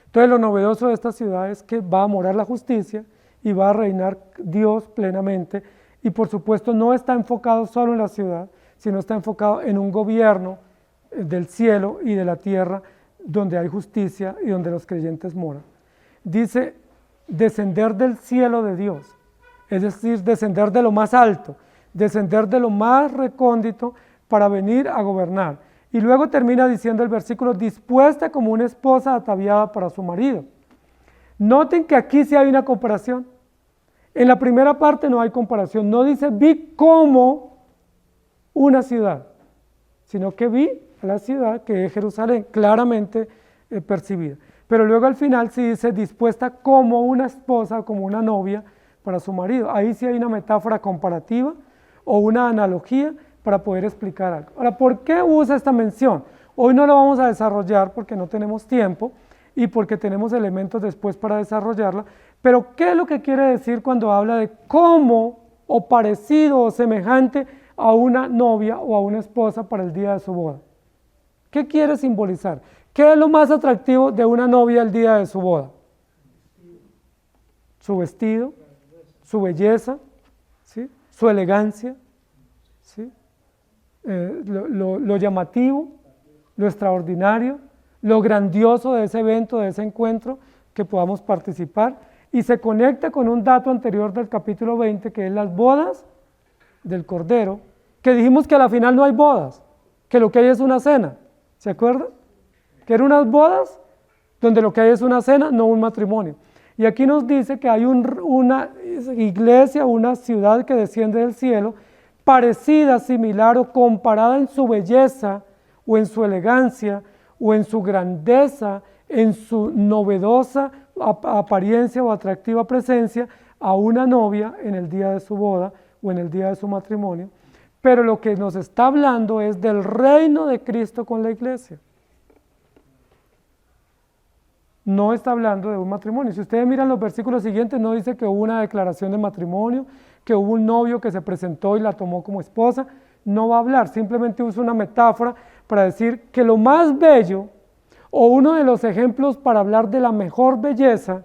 Entonces, lo novedoso de esta ciudad es que va a morar la justicia y va a reinar Dios plenamente, y por supuesto no está enfocado solo en la ciudad, sino está enfocado en un gobierno del cielo y de la tierra donde hay justicia y donde los creyentes moran. Dice, descender del cielo de Dios, es decir, descender de lo más alto, descender de lo más recóndito para venir a gobernar. Y luego termina diciendo el versículo, dispuesta como una esposa ataviada para su marido. Noten que aquí sí hay una comparación. En la primera parte no hay comparación, no dice vi como una ciudad, sino que vi a la ciudad que es Jerusalén, claramente percibida. Pero luego al final sí dice dispuesta como una esposa, como una novia para su marido. Ahí sí hay una metáfora comparativa o una analogía para poder explicar algo. Ahora, ¿por qué usa esta mención? Hoy no lo vamos a desarrollar porque no tenemos tiempo y porque tenemos elementos después para desarrollarla, pero ¿qué es lo que quiere decir cuando habla de cómo o parecido o semejante a una novia o a una esposa para el día de su boda? ¿Qué quiere simbolizar? ¿Qué es lo más atractivo de una novia el día de su boda? Su vestido, su belleza, ¿sí? Su elegancia, ¿sí? Lo llamativo, lo extraordinario, lo grandioso de ese evento, de ese encuentro que podamos participar, y se conecta con un dato anterior del capítulo 20 que es las bodas del Cordero, que dijimos que a la final no hay bodas, que lo que hay es una cena, ¿se acuerdan? Que eran unas bodas donde lo que hay es una cena, no un matrimonio. Y aquí nos dice que hay una iglesia, una ciudad que desciende del cielo, parecida, similar o comparada en su belleza o en su elegancia o en su grandeza, en su novedosa apariencia o atractiva presencia a una novia en el día de su boda o en el día de su matrimonio. Pero lo que nos está hablando es del reino de Cristo con la iglesia. No está hablando de un matrimonio. Si ustedes miran los versículos siguientes, no dice que hubo una declaración de matrimonio, que hubo un novio que se presentó y la tomó como esposa. No va a hablar, simplemente usa una metáfora para decir que lo más bello, o uno de los ejemplos para hablar de la mejor belleza,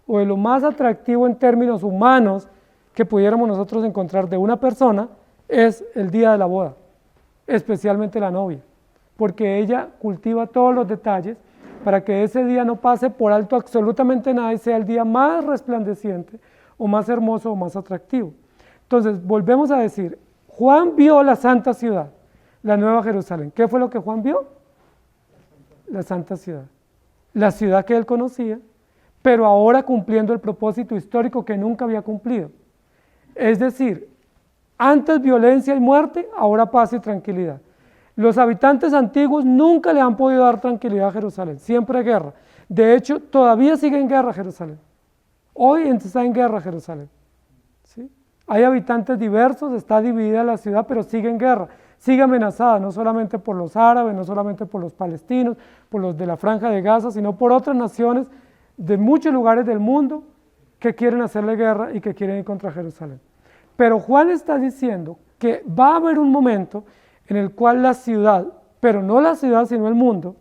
o de lo más atractivo en términos humanos que pudiéramos nosotros encontrar de una persona, es el día de la boda, especialmente la novia, porque ella cultiva todos los detalles para que ese día no pase por alto absolutamente nada y sea el día más resplandeciente o más hermoso o más atractivo. Entonces, volvemos a decir, Juan vio la santa ciudad, la Nueva Jerusalén. ¿Qué fue lo que Juan vio? La santa ciudad, la ciudad que él conocía, pero ahora cumpliendo el propósito histórico que nunca había cumplido. Es decir, antes violencia y muerte, ahora paz y tranquilidad. Los habitantes antiguos nunca le han podido dar tranquilidad a Jerusalén, siempre guerra. De hecho, todavía sigue en guerra Jerusalén. Hoy está en guerra Jerusalén. ¿Sí? Hay habitantes diversos, está dividida la ciudad, pero sigue en guerra, sigue amenazada, no solamente por los árabes, no solamente por los palestinos, por los de la Franja de Gaza, sino por otras naciones de muchos lugares del mundo que quieren hacerle guerra y que quieren ir contra Jerusalén. Pero Juan está diciendo que va a haber un momento en el cual la ciudad, pero no la ciudad sino el mundo,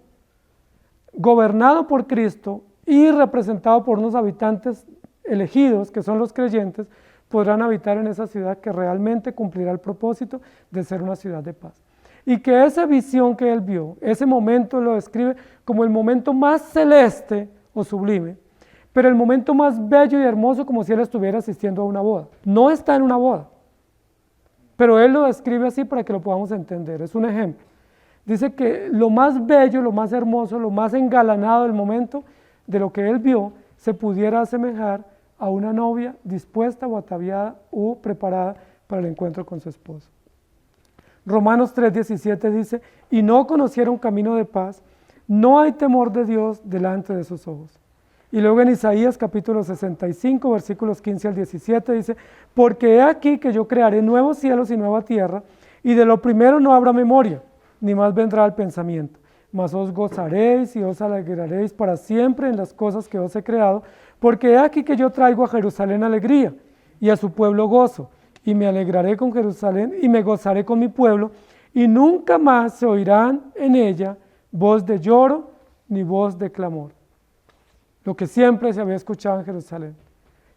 gobernado por Cristo y representado por unos habitantes elegidos, que son los creyentes, podrán habitar en esa ciudad que realmente cumplirá el propósito de ser una ciudad de paz. Y que esa visión que él vio, ese momento lo describe como el momento más celeste o sublime, pero el momento más bello y hermoso como si él estuviera asistiendo a una boda. No está en una boda, pero él lo describe así para que lo podamos entender, es un ejemplo. Dice que lo más bello, lo más hermoso, lo más engalanado del momento de lo que él vio se pudiera asemejar a una novia dispuesta o ataviada o preparada para el encuentro con su esposo. Romanos 3:17 dice, y no conocieron camino de paz, no hay temor de Dios delante de sus ojos. Y luego en Isaías capítulo 65, versículos 15 al 17 dice, porque he aquí que yo crearé nuevos cielos y nueva tierra, y de lo primero no habrá memoria, ni más vendrá el pensamiento. Mas os gozaréis y os alegraréis para siempre en las cosas que os he creado, porque he aquí que yo traigo a Jerusalén alegría, y a su pueblo gozo, y me alegraré con Jerusalén, y me gozaré con mi pueblo, y nunca más se oirán en ella voz de lloro, ni voz de clamor. Lo que siempre se había escuchado en Jerusalén.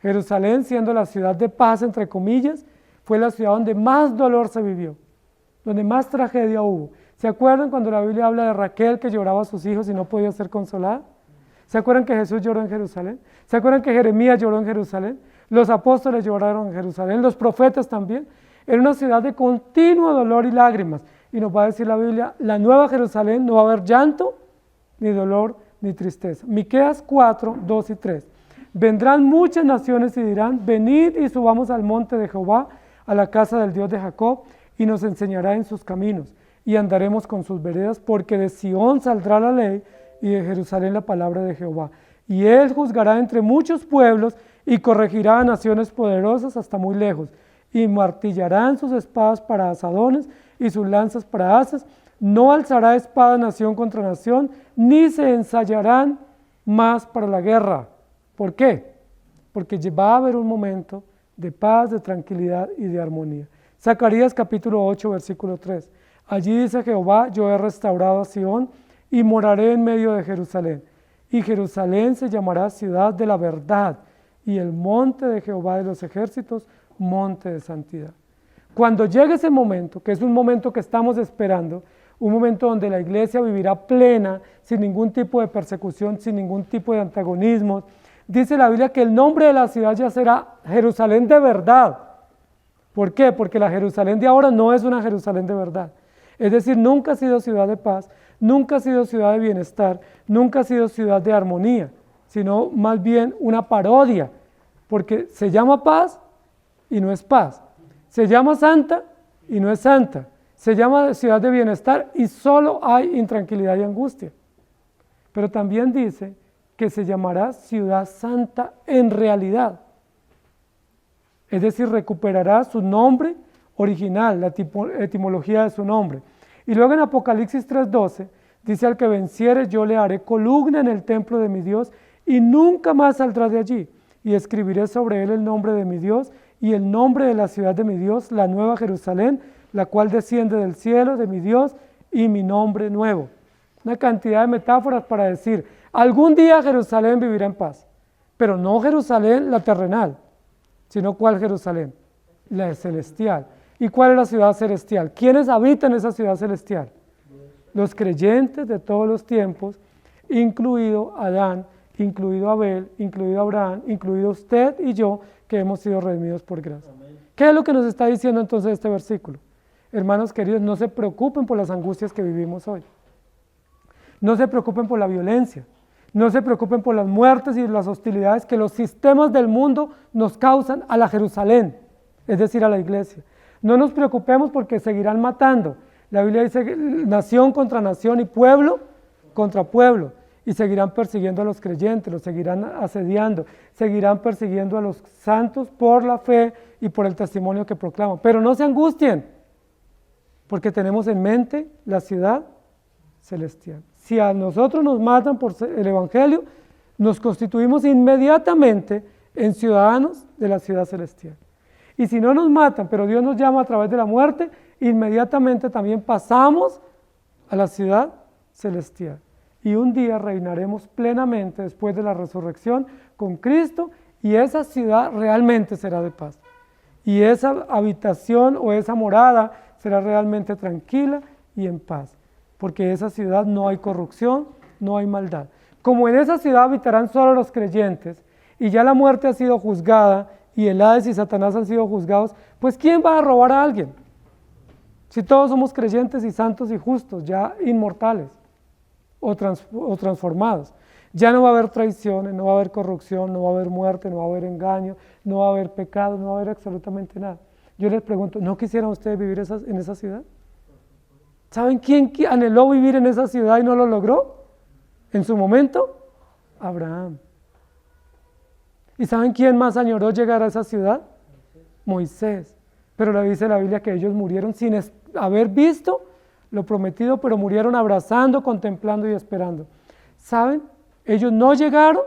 Jerusalén, siendo la ciudad de paz, entre comillas, fue la ciudad donde más dolor se vivió, donde más tragedia hubo. ¿Se acuerdan cuando la Biblia habla de Raquel que lloraba a sus hijos y no podía ser consolada? ¿Se acuerdan que Jesús lloró en Jerusalén? ¿Se acuerdan que Jeremías lloró en Jerusalén? Los apóstoles lloraron en Jerusalén, los profetas también. Era una ciudad de continuo dolor y lágrimas, y nos va a decir la Biblia, la nueva Jerusalén no va a haber llanto, ni dolor, ni tristeza. Miqueas 4, 2 y 3. Vendrán muchas naciones y dirán, venid y subamos al monte de Jehová, a la casa del Dios de Jacob, y nos enseñará en sus caminos, y andaremos con sus veredas, porque de Sión saldrá la ley, y de Jerusalén la palabra de Jehová. Y él juzgará entre muchos pueblos, y corregirá a naciones poderosas hasta muy lejos, y martillarán sus espadas para asadones, y sus lanzas para haces. No alzará espada nación contra nación, ni se ensayarán más para la guerra. ¿Por qué? Porque va a haber un momento de paz, de tranquilidad y de armonía. Zacarías capítulo 8, versículo 3. Allí dice Jehová, yo he restaurado a Sión y moraré en medio de Jerusalén. Y Jerusalén se llamará ciudad de la verdad, y el monte de Jehová de los ejércitos, monte de santidad. Cuando llegue ese momento, que es un momento que estamos esperando, un momento donde la iglesia vivirá plena, sin ningún tipo de persecución, sin ningún tipo de antagonismo, dice la Biblia que el nombre de la ciudad ya será Jerusalén de verdad. ¿Por qué? Porque la Jerusalén de ahora no es una Jerusalén de verdad. Es decir, nunca ha sido ciudad de paz, nunca ha sido ciudad de bienestar, nunca ha sido ciudad de armonía, sino más bien una parodia, porque se llama paz y no es paz. Se llama santa y no es santa. Se llama ciudad de bienestar y solo hay intranquilidad y angustia. Pero también dice que se llamará ciudad santa en realidad. Es decir, recuperará su nombre original, la etimología de su nombre. Y luego en Apocalipsis 3:12 dice, al que venciere yo le haré columna en el templo de mi Dios y nunca más saldrá de allí. Y escribiré sobre él el nombre de mi Dios y el nombre de la ciudad de mi Dios, la nueva Jerusalén, la cual desciende del cielo de mi Dios, y mi nombre nuevo. Una cantidad de metáforas para decir, algún día Jerusalén vivirá en paz, pero no Jerusalén la terrenal, sino ¿cuál Jerusalén? La celestial. ¿Y cuál es la ciudad celestial? ¿Quiénes habitan esa ciudad celestial? Los creyentes de todos los tiempos, incluido Adán, incluido Abel, incluido Abraham, incluido usted y yo, que hemos sido redimidos por gracia. ¿Qué es lo que nos está diciendo entonces este versículo? Hermanos queridos, no se preocupen por las angustias que vivimos hoy. No se preocupen por la violencia. No se preocupen por las muertes y las hostilidades que los sistemas del mundo nos causan a la Jerusalén, es decir, a la iglesia. No nos preocupemos porque seguirán matando. La Biblia dice nación contra nación y pueblo contra pueblo. Y seguirán persiguiendo a los creyentes, los seguirán asediando, seguirán persiguiendo a los santos por la fe y por el testimonio que proclaman. Pero no se angustien, porque tenemos en mente la ciudad celestial. Si a nosotros nos matan por el Evangelio, nos constituimos inmediatamente en ciudadanos de la ciudad celestial. Y si no nos matan, pero Dios nos llama a través de la muerte, inmediatamente también pasamos a la ciudad celestial. Y un día reinaremos plenamente después de la resurrección con Cristo, y esa ciudad realmente será de paz. Y esa habitación o esa morada será realmente tranquila y en paz, porque en esa ciudad no hay corrupción, no hay maldad. Como en esa ciudad habitarán solo los creyentes, y ya la muerte ha sido juzgada, y el Hades y Satanás han sido juzgados, pues ¿quién va a robar a alguien? Si todos somos creyentes y santos y justos, ya inmortales o transformados. Ya no va a haber traiciones, no va a haber corrupción, no va a haber muerte, no va a haber engaño, no va a haber pecado, no va a haber absolutamente nada. Yo les pregunto, ¿no quisieran ustedes vivir en esa ciudad? ¿Saben quién anheló vivir en esa ciudad y no lo logró? En su momento, Abraham. ¿Y saben quién más añoró llegar a esa ciudad? Moisés. Pero le dice la Biblia que ellos murieron sin haber visto lo prometido, pero murieron abrazando, contemplando y esperando. ¿Saben? Ellos no llegaron,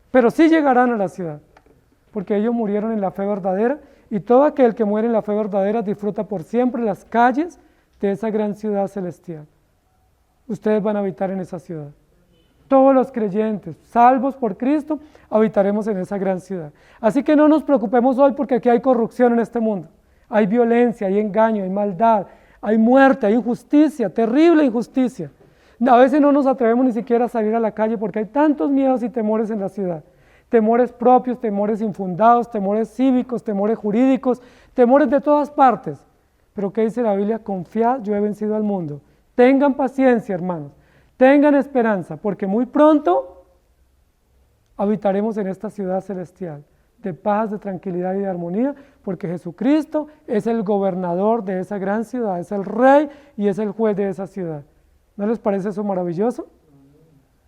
pero sí llegarán a la ciudad, porque ellos murieron en la fe verdadera, y todo aquel que muere en la fe verdadera disfruta por siempre las calles de esa gran ciudad celestial. Ustedes van a habitar en esa ciudad. Todos los creyentes, salvos por Cristo, habitaremos en esa gran ciudad. Así que no nos preocupemos hoy porque aquí hay corrupción en este mundo. Hay violencia, hay engaño, hay maldad, hay muerte, hay injusticia, terrible injusticia. A veces no nos atrevemos ni siquiera a salir a la calle porque hay tantos miedos y temores en la ciudad. Temores propios, temores infundados, temores cívicos, temores jurídicos, temores de todas partes. Pero ¿qué dice la Biblia? Confiad, yo he vencido al mundo. Tengan paciencia, hermanos. Tengan esperanza, porque muy pronto habitaremos en esta ciudad celestial, de paz, de tranquilidad y de armonía, porque Jesucristo es el gobernador de esa gran ciudad, es el rey y es el juez de esa ciudad. ¿No les parece eso maravilloso?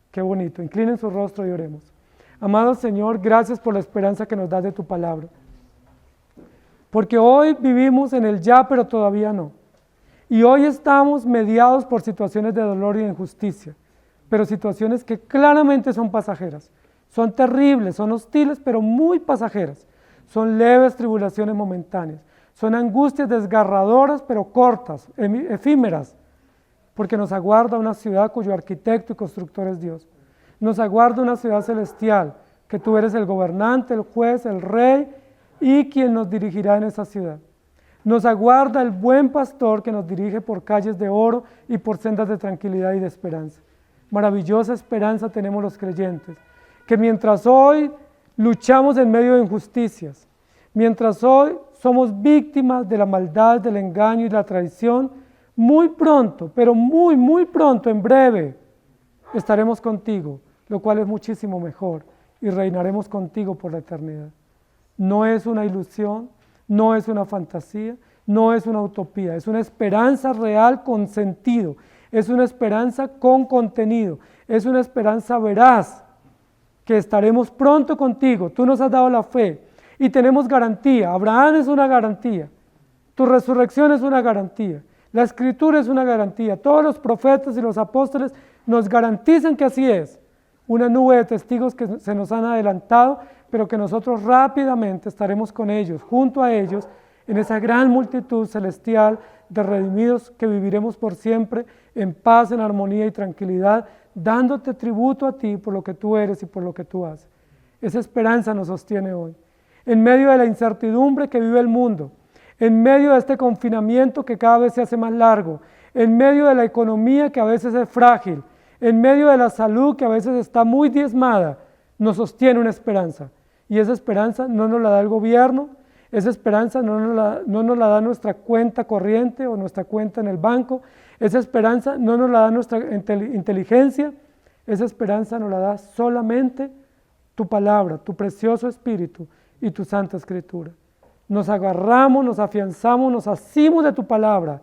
Qué bonito. Inclinen su rostro y oremos. Amado Señor, gracias por la esperanza que nos das de tu palabra. Porque hoy vivimos en el ya, pero todavía no. Y hoy estamos mediados por situaciones de dolor y de injusticia, pero situaciones que claramente son pasajeras. Son terribles, son hostiles, pero muy pasajeras. Son leves tribulaciones momentáneas. Son angustias desgarradoras, pero cortas, efímeras, porque nos aguarda una ciudad cuyo arquitecto y constructor es Dios. Nos aguarda una ciudad celestial, que tú eres el gobernante, el juez, el rey y quien nos dirigirá en esa ciudad. Nos aguarda el buen pastor que nos dirige por calles de oro y por sendas de tranquilidad y de esperanza. Maravillosa esperanza tenemos los creyentes, que mientras hoy luchamos en medio de injusticias, mientras hoy somos víctimas de la maldad, del engaño y la traición, muy pronto, pero muy pronto, en breve, estaremos contigo, lo cual es muchísimo mejor, y reinaremos contigo por la eternidad. No es una ilusión, no es una fantasía, no es una utopía, es una esperanza real con sentido, es una esperanza con contenido, es una esperanza veraz, que estaremos pronto contigo. Tú nos has dado la fe y tenemos garantía. Abraham es una garantía, tu resurrección es una garantía, la Escritura es una garantía, todos los profetas y los apóstoles nos garantizan que así es. Una nube de testigos que se nos han adelantado, pero que nosotros rápidamente estaremos con ellos, junto a ellos, en esa gran multitud celestial de redimidos que viviremos por siempre en paz, en armonía y tranquilidad, dándote tributo a ti por lo que tú eres y por lo que tú haces. Esa esperanza nos sostiene hoy. En medio de la incertidumbre que vive el mundo, en medio de este confinamiento que cada vez se hace más largo, en medio de la economía que a veces es frágil, en medio de la salud que a veces está muy diezmada, nos sostiene una esperanza. Y esa esperanza no nos la da el gobierno, esa esperanza no nos la da nuestra cuenta corriente o nuestra cuenta en el banco, esa esperanza no nos la da nuestra inteligencia, esa esperanza nos la da solamente tu palabra, tu precioso Espíritu y tu Santa Escritura. Nos agarramos, nos afianzamos, nos asimos de tu palabra,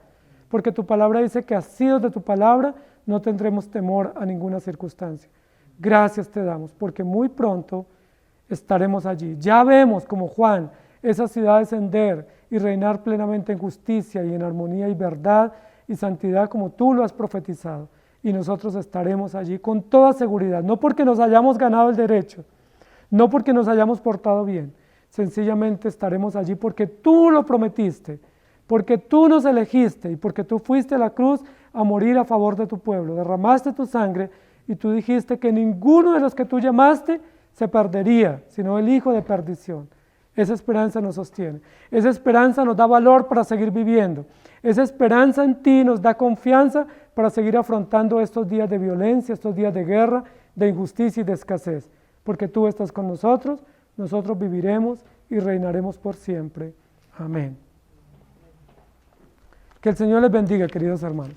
porque tu palabra dice que asidos de tu palabra no tendremos temor a ninguna circunstancia. Gracias te damos, porque muy pronto estaremos allí. Ya vemos como Juan esa ciudad descender y reinar plenamente en justicia y en armonía y verdad y santidad como tú lo has profetizado. Y nosotros estaremos allí con toda seguridad, no porque nos hayamos ganado el derecho, no porque nos hayamos portado bien, sencillamente estaremos allí porque tú lo prometiste, porque tú nos elegiste y porque tú fuiste a la cruz a morir a favor de tu pueblo, derramaste tu sangre y tú dijiste que ninguno de los que tú llamaste se perdería, sino el hijo de perdición. Esa esperanza nos sostiene, esa esperanza nos da valor para seguir viviendo, esa esperanza en ti nos da confianza para seguir afrontando estos días de violencia, estos días de guerra, de injusticia y de escasez, porque tú estás con nosotros, nosotros viviremos y reinaremos por siempre. Amén. Que el Señor les bendiga, queridos hermanos.